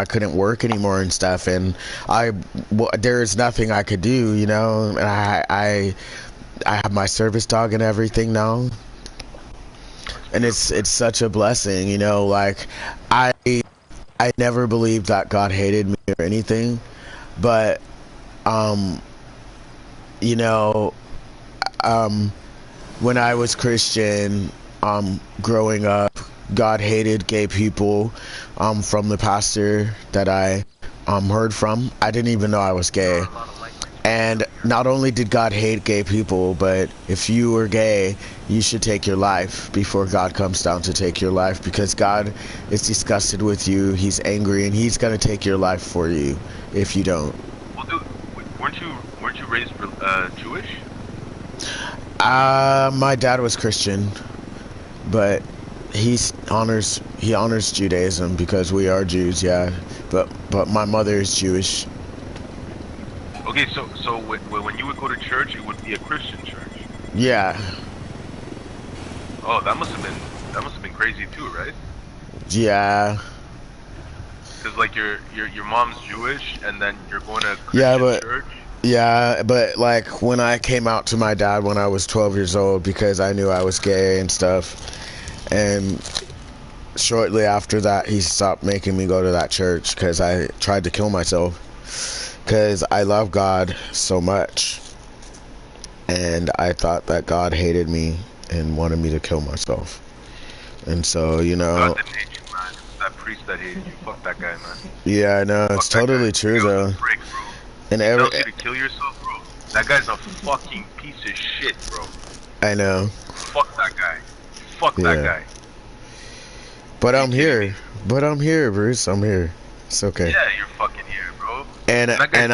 couldn't work anymore and stuff, and there's nothing I could do, and I have my service dog and everything now. And it's such a blessing, like I never believed that God hated me or anything, but when I was Christian, growing up, God hated gay people, from the pastor that I heard from. I didn't even know I was gay. And not only did God hate gay people, but if you were gay, you should take your life before God comes down to take your life, because God is disgusted with you. He's angry, and he's going to take your life for you if you don't. Well, dude, weren't you raised Jewish? My dad was Christian, but he honors Judaism because we are Jews, yeah. But my mother is Jewish. Okay, so when you would go to church, it would be a Christian church. Yeah. Oh, that must have been crazy too, right? Yeah. Because like your mom's Jewish, and then you're going to a Christian church. Yeah, but like when I came out to my dad when I was 12 years old, because I knew I was gay and stuff, and shortly after that he stopped making me go to that church because I tried to kill myself. Because I love God so much, and I thought that God hated me and wanted me to kill myself. And so, God didn't hate you, man. That priest that hated you, fuck that guy, man. Yeah, I know. It's totally true, though. Prick, bro. And tells you to kill yourself, bro. That guy's a fucking piece of shit, bro. I know. Fuck that guy. Fuck that guy. But I'm here. But I'm here, Bruce. I'm here. It's okay. Yeah, you're fucking here, bro. And fucking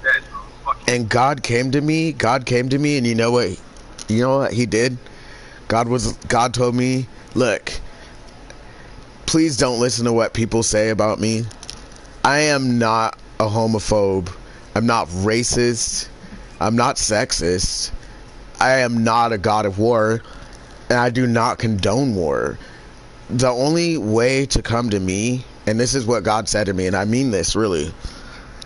dead, bro. And God came to me, and you know what he did? God told me, look, please don't listen to what people say about me. I am not a homophobe. I'm not racist. I'm not sexist. I am not a god of war, and I do not condone war. The only way to come to me, and this is what God said to me, and I mean this really.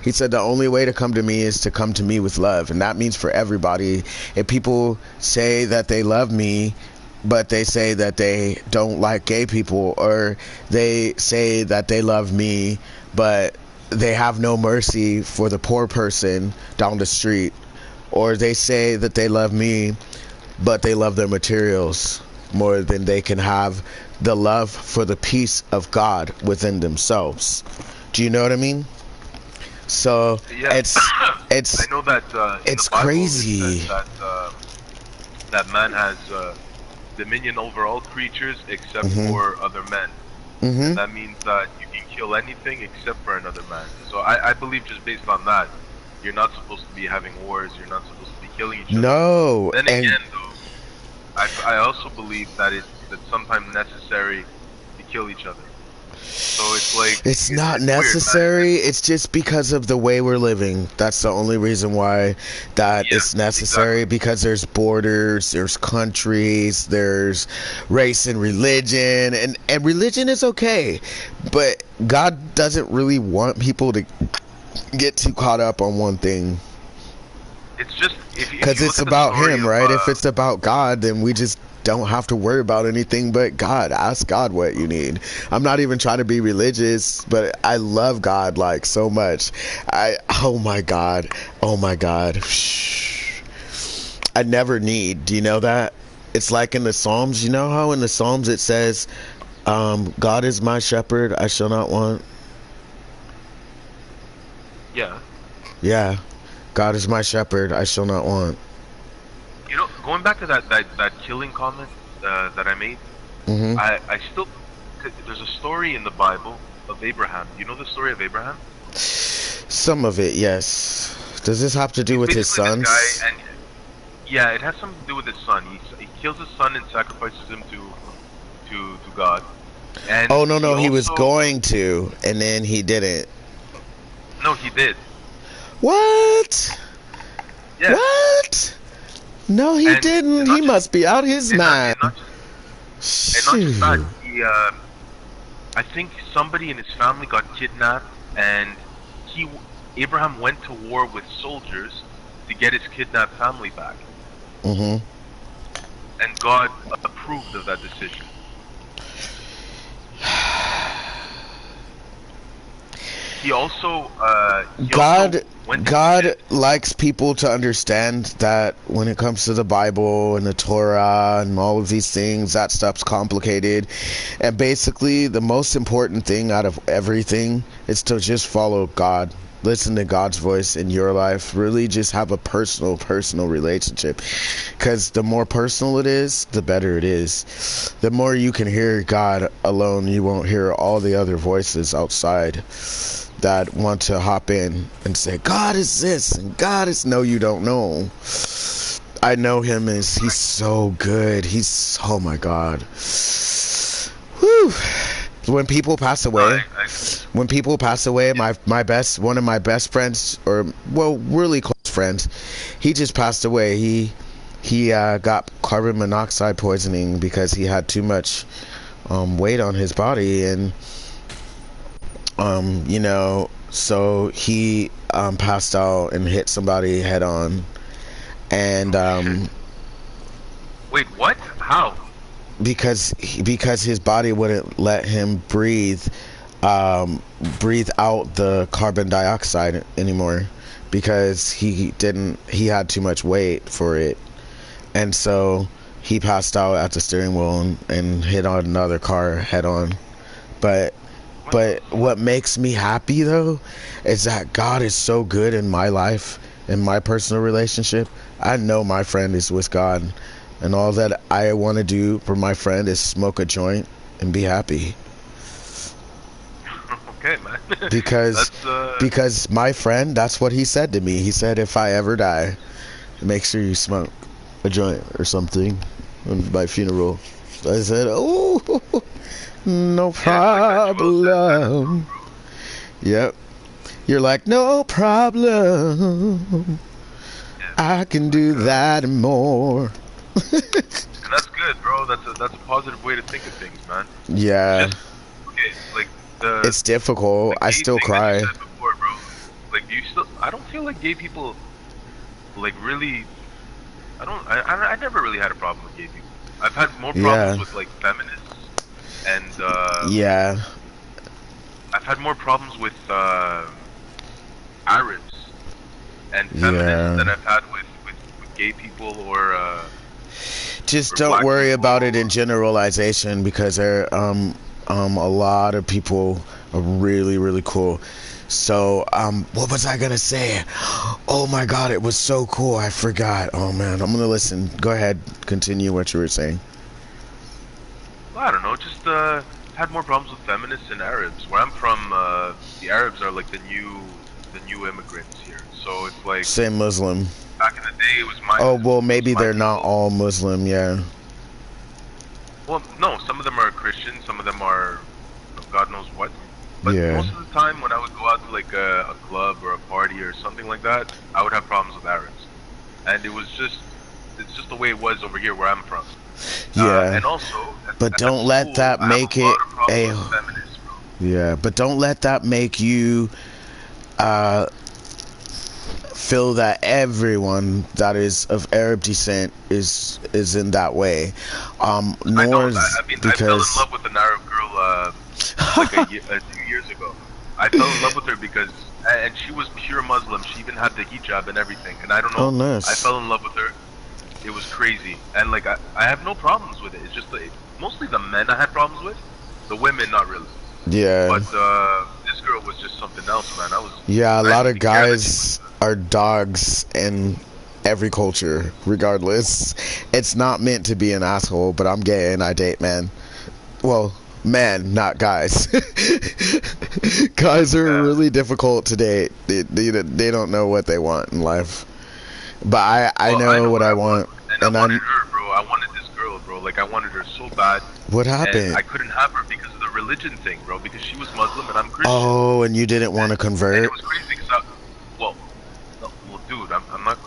He said the only way to come to me is to come to me with love, and that means for everybody. If people say that they love me, but they say that they don't like gay people, or they say that they love me, but they have no mercy for the poor person down the street, or they say that they love me, but they love their materials, more than they can have the love for the peace of God within themselves. Do you know what I mean? So Yeah. it's I know that in it's the Bible crazy. it says that man has dominion over all creatures except for other men. And that means that you can kill anything except for another man. So I believe just based on that, you're not supposed to be having wars. You're not supposed to be killing each other. No. Then again, though, I also believe that it's sometimes necessary to kill each other. So it's like it's not weird, necessary. It's just because of the way we're living. That's the only reason why that it's necessary. Exactly. Because there's borders, there's countries, there's race and religion, and religion is okay, but God doesn't really want people to get too caught up on one thing. It's just because it's about him, right? If it's about God, then we just don't have to worry about anything but God. Ask God what you need. I'm not even trying to be religious, but I love God like so much. Oh my God. I never need. Do you know that? It's like in the Psalms. You know how in the Psalms it says, God is my shepherd, I shall not want. Yeah. God is my shepherd, I shall not want. You know, going back to that killing comment that I made, I still, there's a story in the Bible of Abraham. You know the story of Abraham? Some of it, yes. Does this have to do with his sons? This guy, and yeah, it has something to do with his son. He kills his son and sacrifices him to God. And no, he was going to, and then he didn't. No, he did. What? Yeah. What? No, he didn't. He must be out his mind. And not just that, I think somebody in his family got kidnapped, and Abraham went to war with soldiers to get his kidnapped family back. And God approved of that decision. God likes people to understand that when it comes to the Bible and the Torah and all of these things, that stuff's complicated. And basically, the most important thing out of everything is to just follow God. Listen to God's voice in your life. Really just have a personal relationship. Because the more personal it is, the better it is. The more you can hear God alone, you won't hear all the other voices outside that want to hop in and say, God is this and God is... No, you don't know. I know him as he's so good. Oh my God. Whew. When people pass away, one of my best friends, or well, really close friends, he just passed away. He got carbon monoxide poisoning because he had too much weight on his body, and you know, so he passed out and hit somebody head on, and wait, what? How? Because his body wouldn't let him breathe out the carbon dioxide anymore, because he had too much weight for it, and so he passed out at the steering wheel and hit on another car head on. But what makes me happy though is that God is so good in my life, in my personal relationship. I know my friend is with God, and all that I want to do for my friend is smoke a joint and be happy. Okay, man. because my friend, that's what he said to me. He said, if I ever die, make sure you smoke a joint or something on my funeral. I said, oh, no problem. Yep. You're like, no problem. I can do that and more. And that's good, bro. That's a positive way to think of things, man. Yeah. It's difficult. I still cry. Before, bro. Like, I don't feel like gay people, like, really. I never really had a problem with gay people. I've had more problems with like feminists and yeah. I've had more problems with Arabs and feminists than I've had with gay people or just for don't black worry people. about it in generalization, because there a lot of people are really, really cool. So what was I gonna say? Oh my god, it was so cool, I forgot. Oh man, I'm gonna listen. Go ahead, continue what you were saying. I don't know, just had more problems with feminists and Arabs. Where I'm from, the Arabs are like the new immigrants here. So it's like Same Muslim. back in the day, it was my. Oh well, it was maybe my they're not people. all Muslim. Yeah. Well, no, some of them are Christian, some of them are, God knows what. But Yeah. most of the time, when I would go out to like a club or a party or something like that, I would have problems with Arabs, and it's just the way it was over here where I'm from. Yeah. And also, But at don't school, let that I have make a lot it of problems a. with feminists, bro. Yeah, but don't let that make you feel that everyone that is of Arab descent is in that way. I Nor don't. I mean, I fell in because love with an Arab girl like a few years ago. I fell in love with her because, and she was pure Muslim. She even had the hijab and everything. And I don't know. Oh, nice. I fell in love with her. It was crazy. And like, I have no problems with it. It's just mostly the men I had problems with. The women, not really. yeah. But this girl was just something else, man. Yeah, a I lot didn't of even care that she guys are dogs in every culture, regardless. It's not meant to be an asshole, but I'm gay and I date men. Well, men, not guys. Guys are really difficult to date. They don't know what they want in life. But I know what I want. And I wanted her, bro. I wanted this girl, bro. Like, I wanted her so bad. What happened? And I couldn't have her because of the religion thing, bro. Because she was Muslim and I'm Christian. Oh, and you didn't want to And convert? it was crazy because well, dude, I'm not.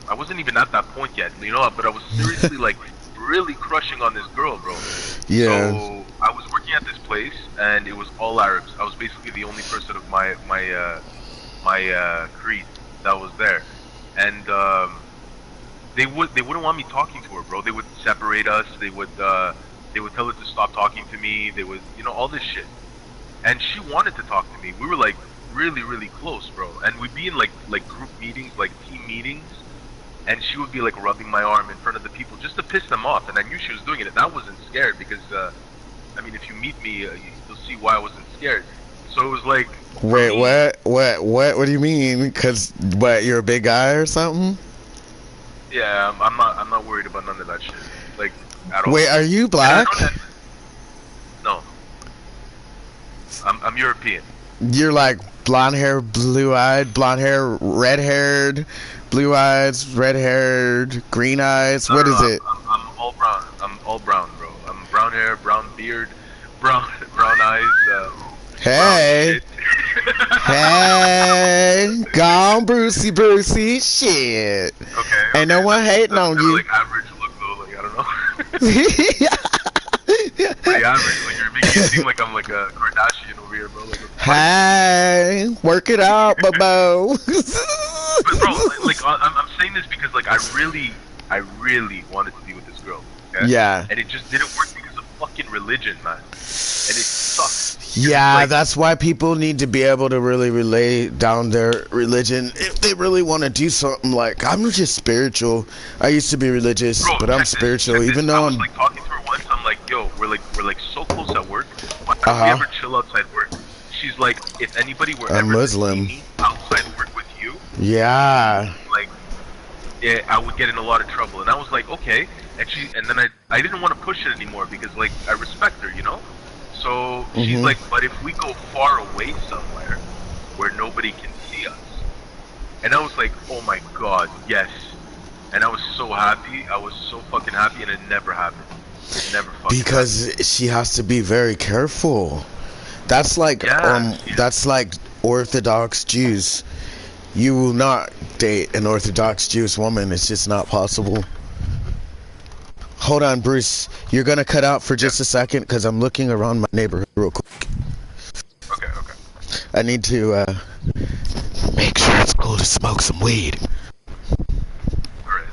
I wasn't even at that point yet, you know. But I was seriously like really crushing on this girl, bro. Yeah. So I was working at this place, and it was all Arabs. I was basically the only person of my creed that was there, and they wouldn't want me talking to her, bro. They would separate us. They would tell her to stop talking to me. They would, all this shit. And she wanted to talk to me. We were like really, really close, bro. And we'd be in like group meetings, like team meetings, and she would be like rubbing my arm in front of the people just to piss them off. And I knew she was doing it, and I wasn't scared because, I mean, if you meet me, you'll see why I wasn't scared. So it was like. Wait, what do you mean? Because what? You're a big guy or something? Yeah, I'm not worried about none of that shit, like at all. Wait, are you black? No, I'm European. You're like blonde hair, blue-eyed, blonde hair, red-haired, blue eyes, red-haired, green eyes. What is it? I'm all brown. I'm all brown, bro. I'm brown hair, brown beard, brown eyes. Hey. Hey, gone Brucey, shit. Okay. Ain't no one hating on you. Like average look though, like I don't know. Pretty average. Like you're making it seem like I'm like a Kardashian over here, bro. Like, hey, work it out, Bobo. But bro, like I'm saying this because like I really wanted to be with this girl. Okay? Yeah. And it just didn't work because of fucking religion, man. And it sucks. Yeah, like, that's why people need to be able to really relay down their religion if they really want to do something. Like, I'm just spiritual. I used to be religious, bro, but I'm spiritual, even though I was like talking to her once. I'm like, yo, we're like so close at work. Why don't we ever chill outside work? She's like, if anybody were ever Muslim. to see me outside work with you, yeah, like, yeah, I would get in a lot of trouble. And I was like, okay. And then I didn't want to push it anymore because like I respect her, So she's like, but if we go far away somewhere where nobody can see us, and I was like, oh my god, yes. And I was so happy. I was so fucking happy, and it never happened. It never fucking because happened. she has to be very careful. That's like that's like Orthodox Jews. You will not date an Orthodox Jewish woman. It's just not possible. Hold on, Bruce. You're gonna cut out for just a second because I'm looking around my neighborhood real quick. Okay. I need to make sure it's cool to smoke some weed. Alright.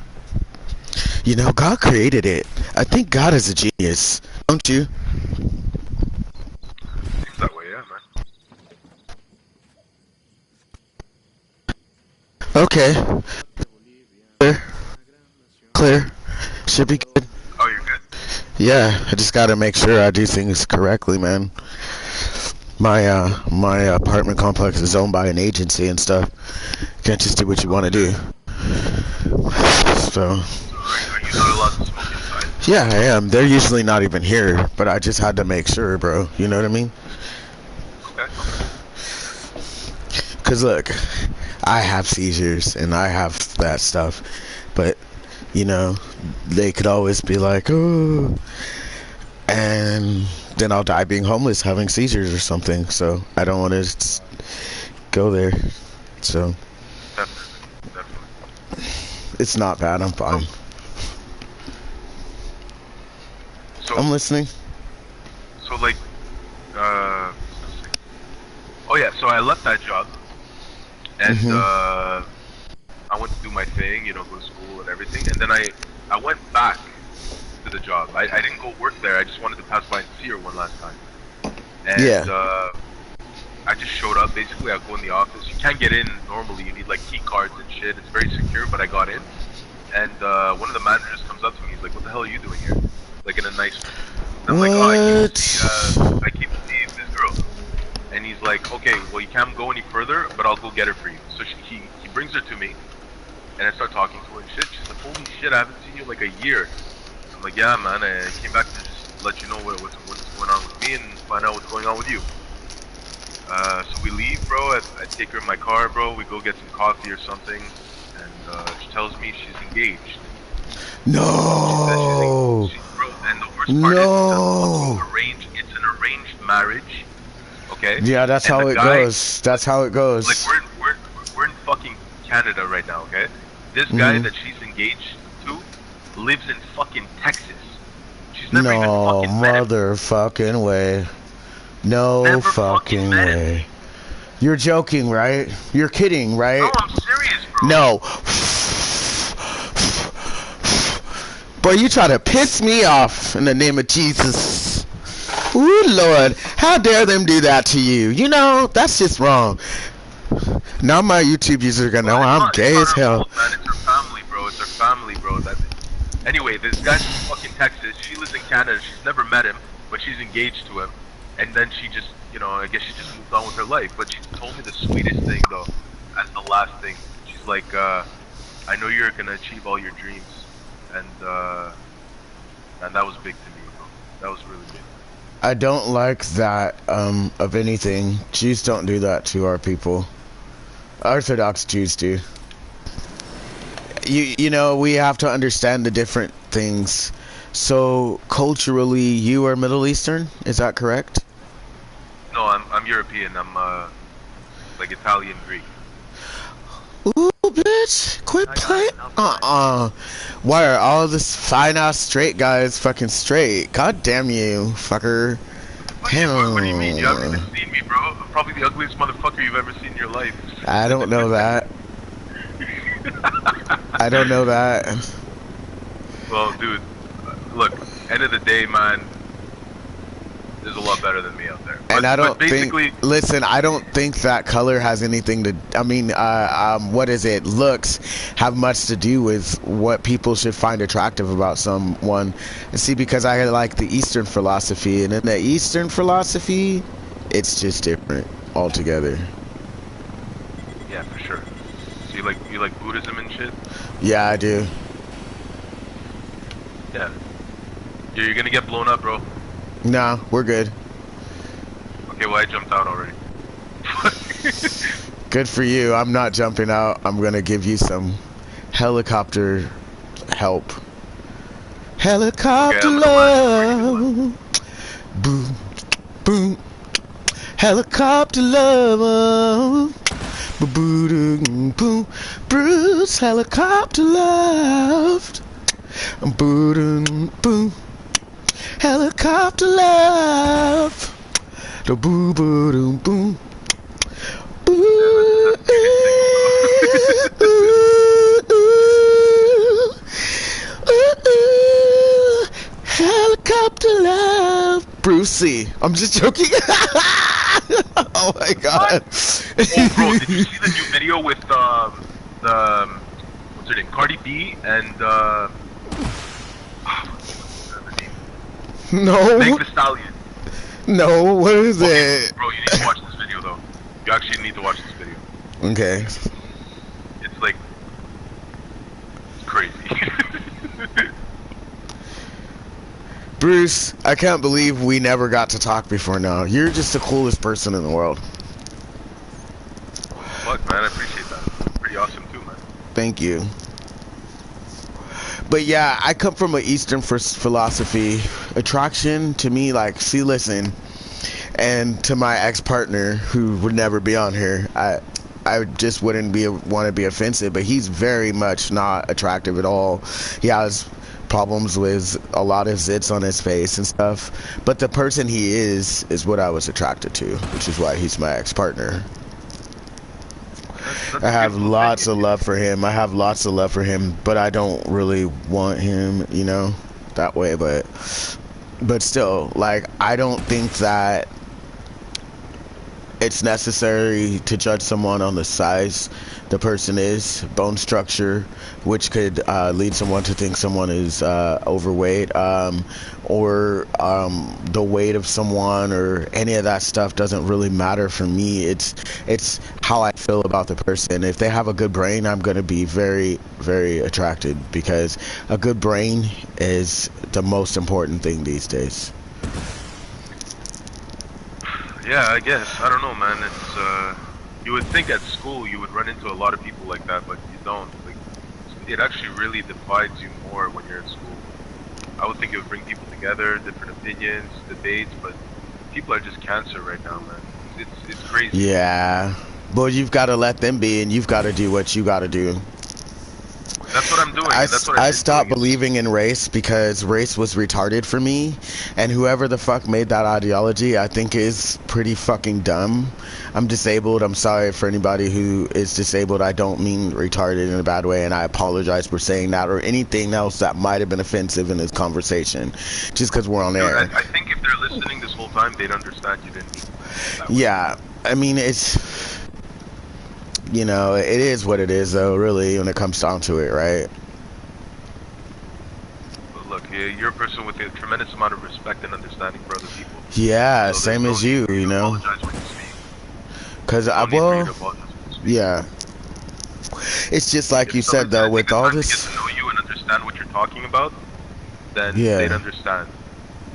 God created it. I think God is a genius, don't you? Seems that way, yeah, man. Okay. Clear. Should be good. Oh Yeah, I just gotta make sure I do things correctly, man. My apartment complex is owned by an agency and stuff. You can't just do what you want to do. So. Are you not allowed to smoke inside? Yeah, I am. They're usually not even here, but I just had to make sure, bro. You know what I mean? Okay. Cause look, I have seizures and I have that stuff, but you know, they could always be like, oh, and then I'll die being homeless, having seizures or something. So I don't want to go there. So Definitely. it's not bad. I'm fine. So I'm listening. So like, oh yeah. So I left that job, and I went to do my thing, you know, go to school and everything, and then I went back to the job. I didn't go work there. I just wanted to pass by and see her one last time. And I just showed up. Basically, I go in the office. You can't get in normally. You need like key cards and shit. It's very secure, but I got in. And one of the managers comes up to me. He's like, "What the hell are you doing here?" Like in a nice. I'm like, "Oh, I keep seeing this girl." And he's like, "Okay, well you can't go any further, but I'll go get her for you." So he brings her to me, and I start talking to her and shit. She's like, "Holy shit, I haven't seen you in like a year." I'm like, "Yeah, man, I came back to just let you know what's going on with me and find out what's going on with you." So we leave, bro. I take her in my car, bro. We go get some coffee or something, and she tells me she's engaged. No. Bro, and the worst part is it's an arranged marriage. Okay. Yeah, that's how it goes. That's how it goes. Like we're in fucking Canada right now, okay? This guy that she's engaged to lives in fucking Texas. She's never even fucking met him. Motherfucking way. No Never fucking way. You're joking, right? You're kidding, right? No, I'm serious, bro. No. Boy, you try to piss me off in the name of Jesus. Ooh, Lord. How dare them do that to you? You know, that's just wrong. Now my YouTube users are gonna know I'm gay as hell. Man, it's her family, bro. It's her family, bro. Anyway, this guy's from fucking Texas. She lives in Canada. She's never met him, but she's engaged to him. And then she just, you know, I guess she just moved on with her life. But she told me the sweetest thing, though, as the last thing. She's like, I know you're gonna achieve all your dreams. And that was big to me, bro. That was really big. I don't like that of anything. Jews don't do that to our people. Orthodox Jews do. You know, we have to understand the different things. So culturally, you are Middle Eastern, is that correct? No, I'm European. I'm like Italian, Greek. Ooh, bitch, quit playing. Why are all this fine ass straight guys fucking straight? God damn you, fucker. What do you mean? You haven't even seen me, bro. I'm probably the ugliest motherfucker you've ever seen in your life. I don't know that. I don't know that. Well, dude, look, end of the day, man, there's a lot better than me out there. And I don't think, listen, I don't think that color has anything to, I mean, what is it? Looks have much to do with what people should find attractive about someone. And see, because I like the Eastern philosophy, and in the Eastern philosophy, it's just different altogether. Yeah, for sure. So you like Buddhism and shit? Yeah, I do. Yeah. You're gonna get blown up, bro. Nah, we're good. Okay, well I jumped out already. Good for you. I'm not jumping out. I'm gonna give you some helicopter help. Helicopter love. Boom, boom. Helicopter love. Boom, boom. Bruce, helicopter love. Boom, boom. Helicopter love. The boo boo boom boom. Boo. Helicopter love. Brucey. I'm just joking. Oh my god. Oh bro, did you see the new video with what's her name? Cardi B and what's her name? No. Meg the Stallion. No, what is Okay, it? bro, you need to watch this video though. You actually need to watch this video. Okay. It's like crazy. Bruce, I can't believe we never got to talk before now. You're just the coolest person in the world. Fuck, man, I appreciate that. Pretty awesome too, man. Thank you. But yeah, I come from an Eastern philosophy. Attraction to me, like, see, listen, and to my ex-partner who would never be on here, I just wouldn't want to be offensive, but he's very much not attractive at all. He has problems with a lot of zits on his face and stuff, but the person he is what I was attracted to, which is why he's my ex-partner. I have lots of love for him. I have lots of love for him, but I don't really want him, you know, that way. But still, like, I don't think that it's necessary to judge someone on the size the person is, bone structure, which could lead someone to think someone is overweight, or the weight of someone, or any of that stuff doesn't really matter for me. It's how I feel about the person. If they have a good brain, I'm going to be very, very attracted, because a good brain is the most important thing these days. Yeah, I guess. I don't know, man. It's you would think at school you would run into a lot of people like that, but you don't. Like, it actually really divides you more when you're at school. I would think it would bring people together, different opinions, debates, but people are just cancer right now, man. It's crazy. Yeah, but you've got to let them be, and you've got to do what you got to do. That's what I'm doing. I stopped believing in race because race was retarded for me, and whoever the fuck made that ideology, I think, is pretty fucking dumb. I'm disabled. I'm sorry for anybody who is disabled. I don't mean retarded in a bad way, and I apologize for saying that or anything else that might have been offensive in this conversation, just because we're on air. I think if they're listening this whole time, they'd understand you didn't mean that way. Yeah, I mean, it's... You know, it is what it is, though, really, when it comes down to it, right? But look, you're a person with a tremendous amount of respect and understanding for other people. Yeah, so same as you, you know? Because yeah. It's just like you said, though, with all this... If someone get to know you and understand what you're talking about, then yeah, they'd understand.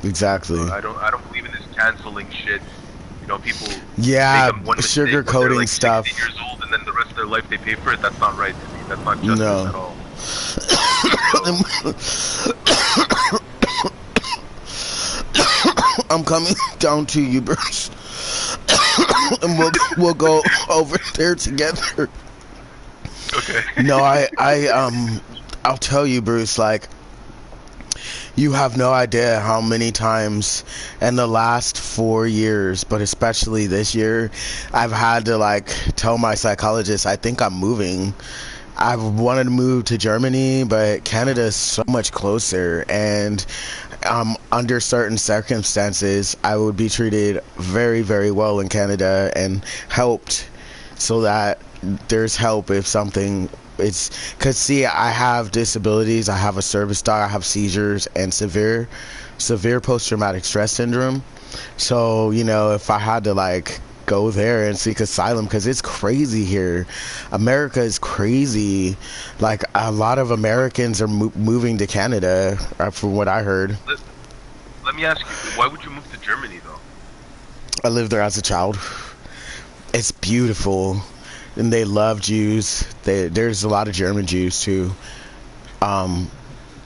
Exactly. I don't believe in this canceling shit. You know, people sugarcoating like stuff. 16 years old, and then the rest of their life they pay for it. That's not right to me. That's not justice at all. I'm coming down to you, Bruce, and we'll go over there together. Okay. No, I'll tell you, Bruce. Like, you have no idea how many times in the last 4 years, but especially this year, I've had to, like, tell my psychologist, I think I'm moving. I've wanted to move to Germany, but Canada is so much closer, and under certain circumstances, I would be treated very, very well in Canada and helped, so that there's help if something... It's because, see, I have disabilities. I have a service dog. I have seizures and severe post-traumatic stress syndrome. So, you know, if I had to, like, go there and seek asylum, because it's crazy here. America is crazy. Like, a lot of Americans are moving to Canada, from what I heard. Let me ask you, why would you move to Germany, though? I lived there as a child. It's beautiful. And they love Jews. There's a lot of German Jews too, and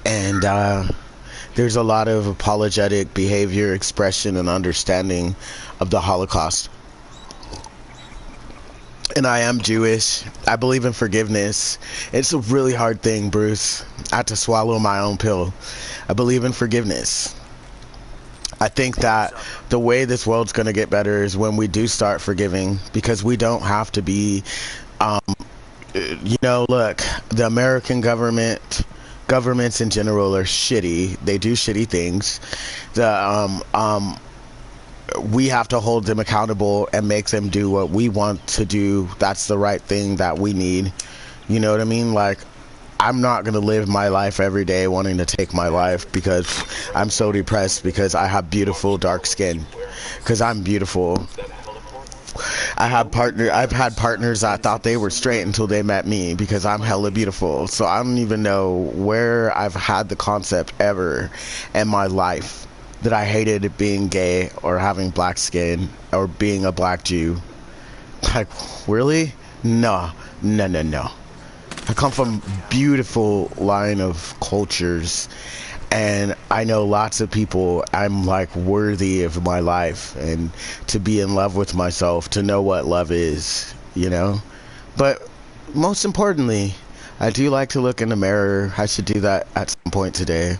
there's a lot of apologetic behavior, expression, and understanding of the Holocaust. And I am Jewish. I believe in forgiveness. It's a really hard thing, Bruce. I had to swallow my own pill. I believe in forgiveness. I think that the way this world's going to get better is when we do start forgiving, because we don't have to be, you know, look, the American governments in general are shitty. They do shitty things. We have to hold them accountable and make them do what we want to do. That's the right thing that we need. You know what I mean? Like, I'm not gonna live my life every day wanting to take my life because I'm so depressed because I have beautiful dark skin. Because I'm beautiful. I've had partners that thought they were straight until they met me because I'm hella beautiful. So I don't even know where I've had the concept ever in my life that I hated being gay or having black skin or being a black Jew. Like, really? No. I come from beautiful line of cultures, and I know lots of people. I'm like worthy of my life and to be in love with myself, to know what love is, you know. But most importantly, I do like to look in the mirror. I should do that at some point today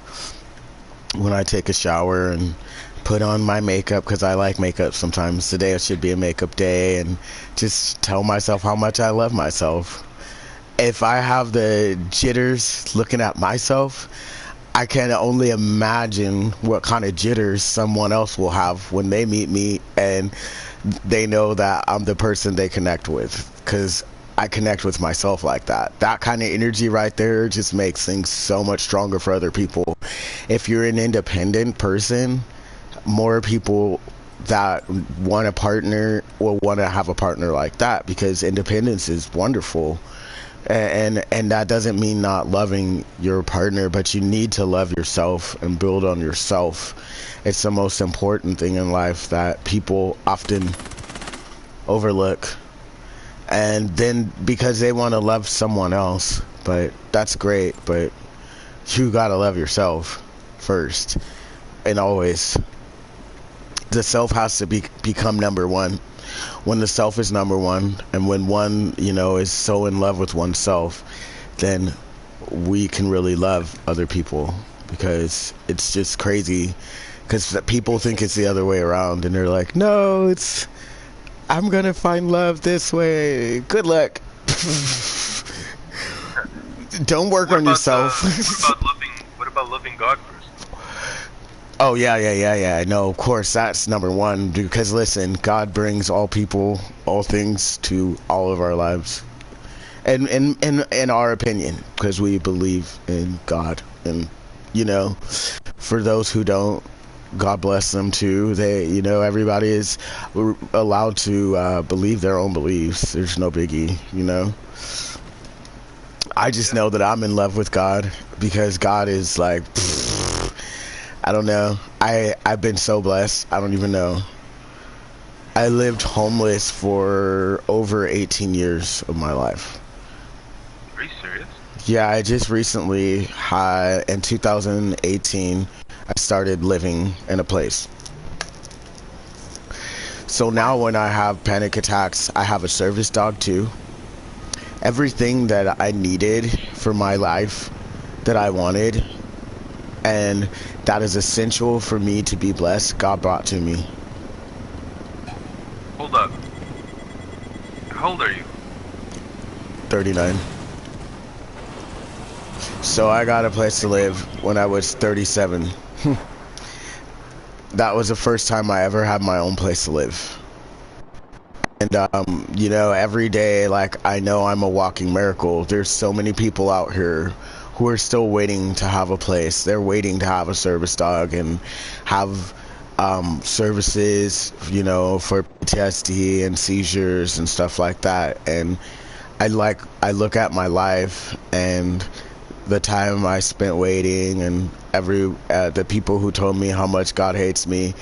when I take a shower and put on my makeup, because I like makeup sometimes. Today should be a makeup day, and just tell myself how much I love myself. If I have the jitters looking at myself, I can only imagine what kind of jitters someone else will have when they meet me and they know that I'm the person they connect with, because I connect with myself like that. That kind of energy right there just makes things so much stronger for other people. If you're an independent person, more people that want a partner will want to have a partner like that, because independence is wonderful. And that doesn't mean not loving your partner, but you need to love yourself and build on yourself. It's the most important thing in life that people often overlook. And then because they want to love someone else, but that's great, but you gotta love yourself first and always. The self has to become number one. When the self is number one, and when one, you know, is so in love with oneself, then we can really love other people, because it's just crazy, because people think it's the other way around, and they're like, no, I'm gonna find love this way. Good luck. Don't work on yourself. What about loving God first? Oh, yeah. No, of course, that's number one. Because, listen, God brings all people, all things to all of our lives. And in our opinion, because we believe in God. And, you know, for those who don't, God bless them too. They, you know, everybody is allowed to believe their own beliefs. There's no biggie, you know. I just know that I'm in love with God, because God is like... I don't know. I've been so blessed. I don't even know. I lived homeless for over 18 years of my life. Are you serious? Yeah, I just recently in 2018, I started living in a place. So now when I have panic attacks, I have a service dog too. Everything that I needed for my life that I wanted, and that is essential for me to be blessed, God brought to me. Hold up. How old are you? 39. So I got a place to live when I was 37. That was the first time I ever had my own place to live. And, you know, every day, like, I know I'm a walking miracle. There's so many people out here who are still waiting to have a place. They're waiting to have a service dog and have services, you know, for PTSD and seizures and stuff like that. And I look at my life and the time I spent waiting, and the people who told me how much God hates me.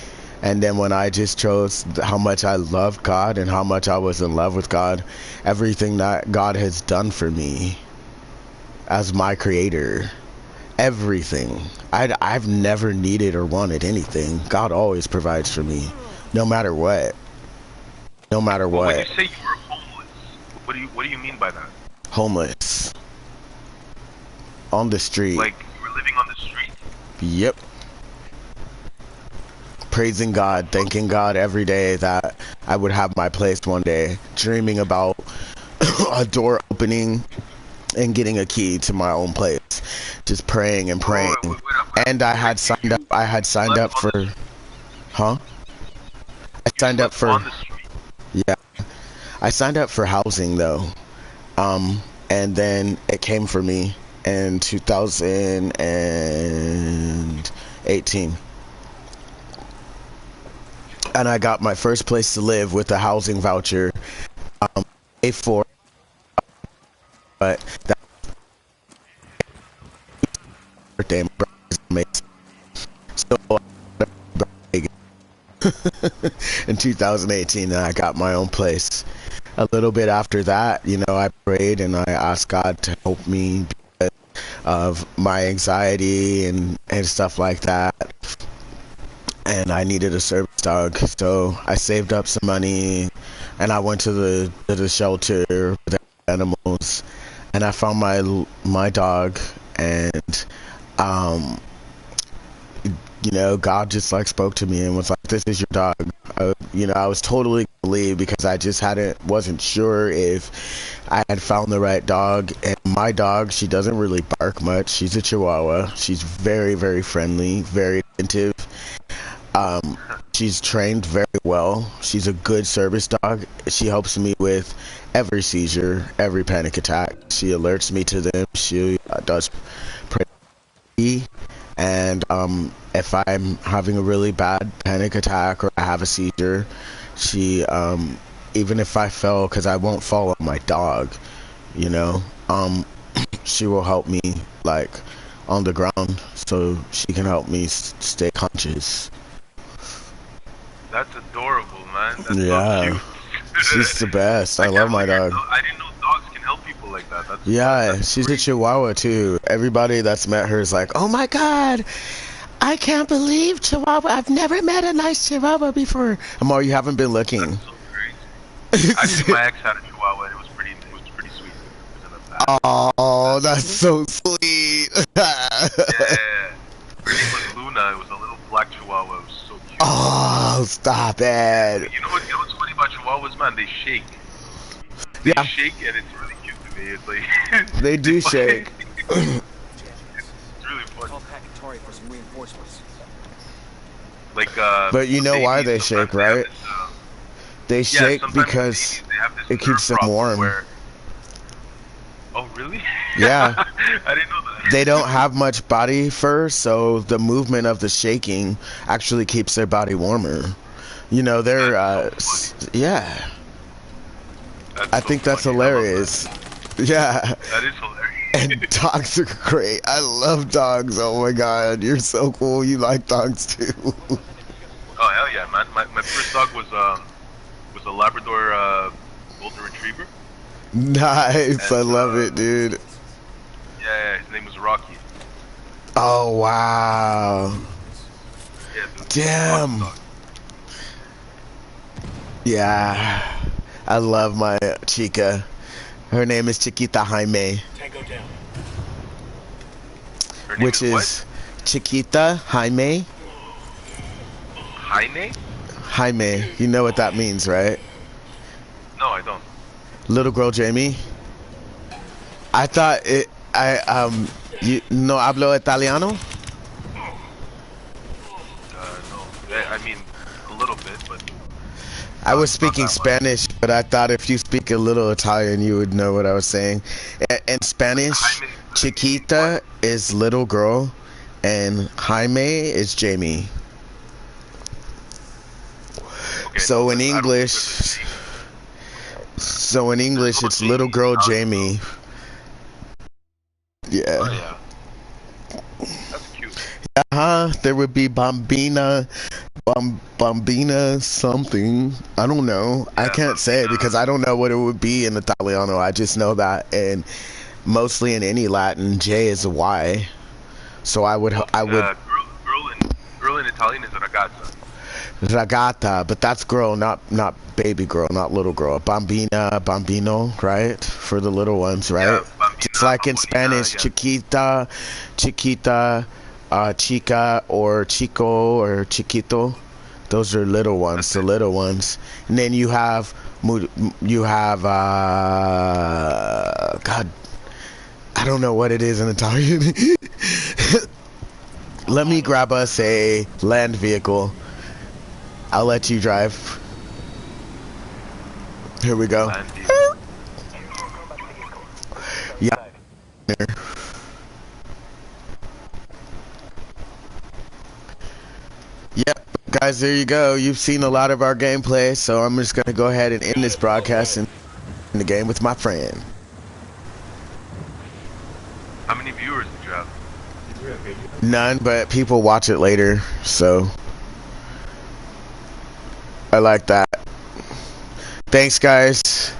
And then when I just chose how much I loved God and how much I was in love with God, everything that God has done for me as my creator, everything. I've never needed or wanted anything. God always provides for me, no matter what. No matter what. When you say you were homeless, what do you mean by that? Homeless. On the street. Like, you were living on the street? Yep. Praising God, thanking God every day that I would have my place one day, dreaming about a door opening and getting a key to my own place, just praying and praying. And I had signed up for, I signed up for, yeah, I signed up for housing though, and then it came for me, in 2018. And I got my first place to live with a housing voucher. A4, but that birthday amazing. So in 2018, I got my own place. A little bit after that, you know, I prayed and I asked God to help me because of my anxiety and stuff like that. And I needed a service dog, so I saved up some money and I went to the shelter with animals, and I found my dog, and you know, God just like spoke to me and was like, "This is your dog." You know, I was totally gonna leave because I just wasn't sure if I had found the right dog. And my dog, she doesn't really bark much. She's a Chihuahua. She's very, very friendly, very attentive. She's trained very well. She's a good service dog. She helps me with every seizure, every panic attack. She alerts me to them. She does pray. And if I'm having a really bad panic attack or I have a seizure, she, even if I fell, because I won't fall on my dog, you know, she will help me, like, on the ground so she can help me stay conscious. That's adorable, man. That's Yeah, so cute. she's the best. I love my dog. I didn't know dogs can help people like that. That's She's great. a Chihuahua too. Everybody that's met her is like, "Oh my God, I can't believe Chihuahua. I've never met a nice Chihuahua before." Amor, you haven't been looking. That's so crazy. Actually, my ex had a Chihuahua. And it was pretty sweet. It was in a bag. Oh, that's so sweet. Yeah. Her name was Luna. It was a little black Chihuahua. It was so cute. Oh, stop it. You know what's funny about Chihuahuas, man? They shake. They Yeah. shake, and it's really cute to me. It's like They do shake. It's really funny. Call Pacatori for some reinforcements. Like, But you know why they shake, right? They shake sometimes because they have this it keeps nerve them problem warm. where- Oh, really? Yeah. I didn't know that. They don't have much body fur, so the movement of the shaking actually keeps their body warmer. You know, they're, yeah. I think that's hilarious. Yeah. That is hilarious. And dogs are great. I love dogs. Oh my God, you're so cool. You like dogs too. Oh, hell yeah, man. My first dog was a Labrador Golden Retriever. Nice. I And, love it, dude. Yeah, his name was Rocky. Oh, wow. Yeah, dude. Damn. Awesome dog. Yeah. I love my chica. Her name is Chiquita Jaime, Tango down. Her name which is what? Chiquita Jaime. Jaime? Jaime. You know what that means, right? No, I don't. Little girl Jamie. I thought it. You no hablo italiano. No. I mean, a little bit, but I was not speaking that much. Spanish, but I thought if you speak a little Italian, you would know what I was saying. In Spanish, Jaime- Chiquita is little girl, and Jaime is Jamie. Okay, So no, in I don't English, think it's little girl Jamie. Oh, Yeah. yeah. That's cute. There would be Bambina something. I don't know. I Yeah, can't say it Bambina. because I don't know what it would be in Italiano. I just know that, and mostly in any Latin, J is a Y. So I would Girl in Italian is ragazza. ragazza, but that's girl, not baby girl, not little girl. Bambina, bambino, right? For the little ones, right? Yeah, bambina, Just like in bambina, Spanish, yeah. chiquita, chica, or chico, or chiquito. Those are little ones, the little ones. And then you have God, I don't know what it is in Italian. Let me grab us a land vehicle. I'll let you drive. Here we go. Landy. Yeah. guys, there you go. You've seen a lot of our gameplay, so I'm just gonna go ahead and end this broadcast in the game with my friend. How many viewers did you have? None, but people watch it later, so I like that. Thanks, guys.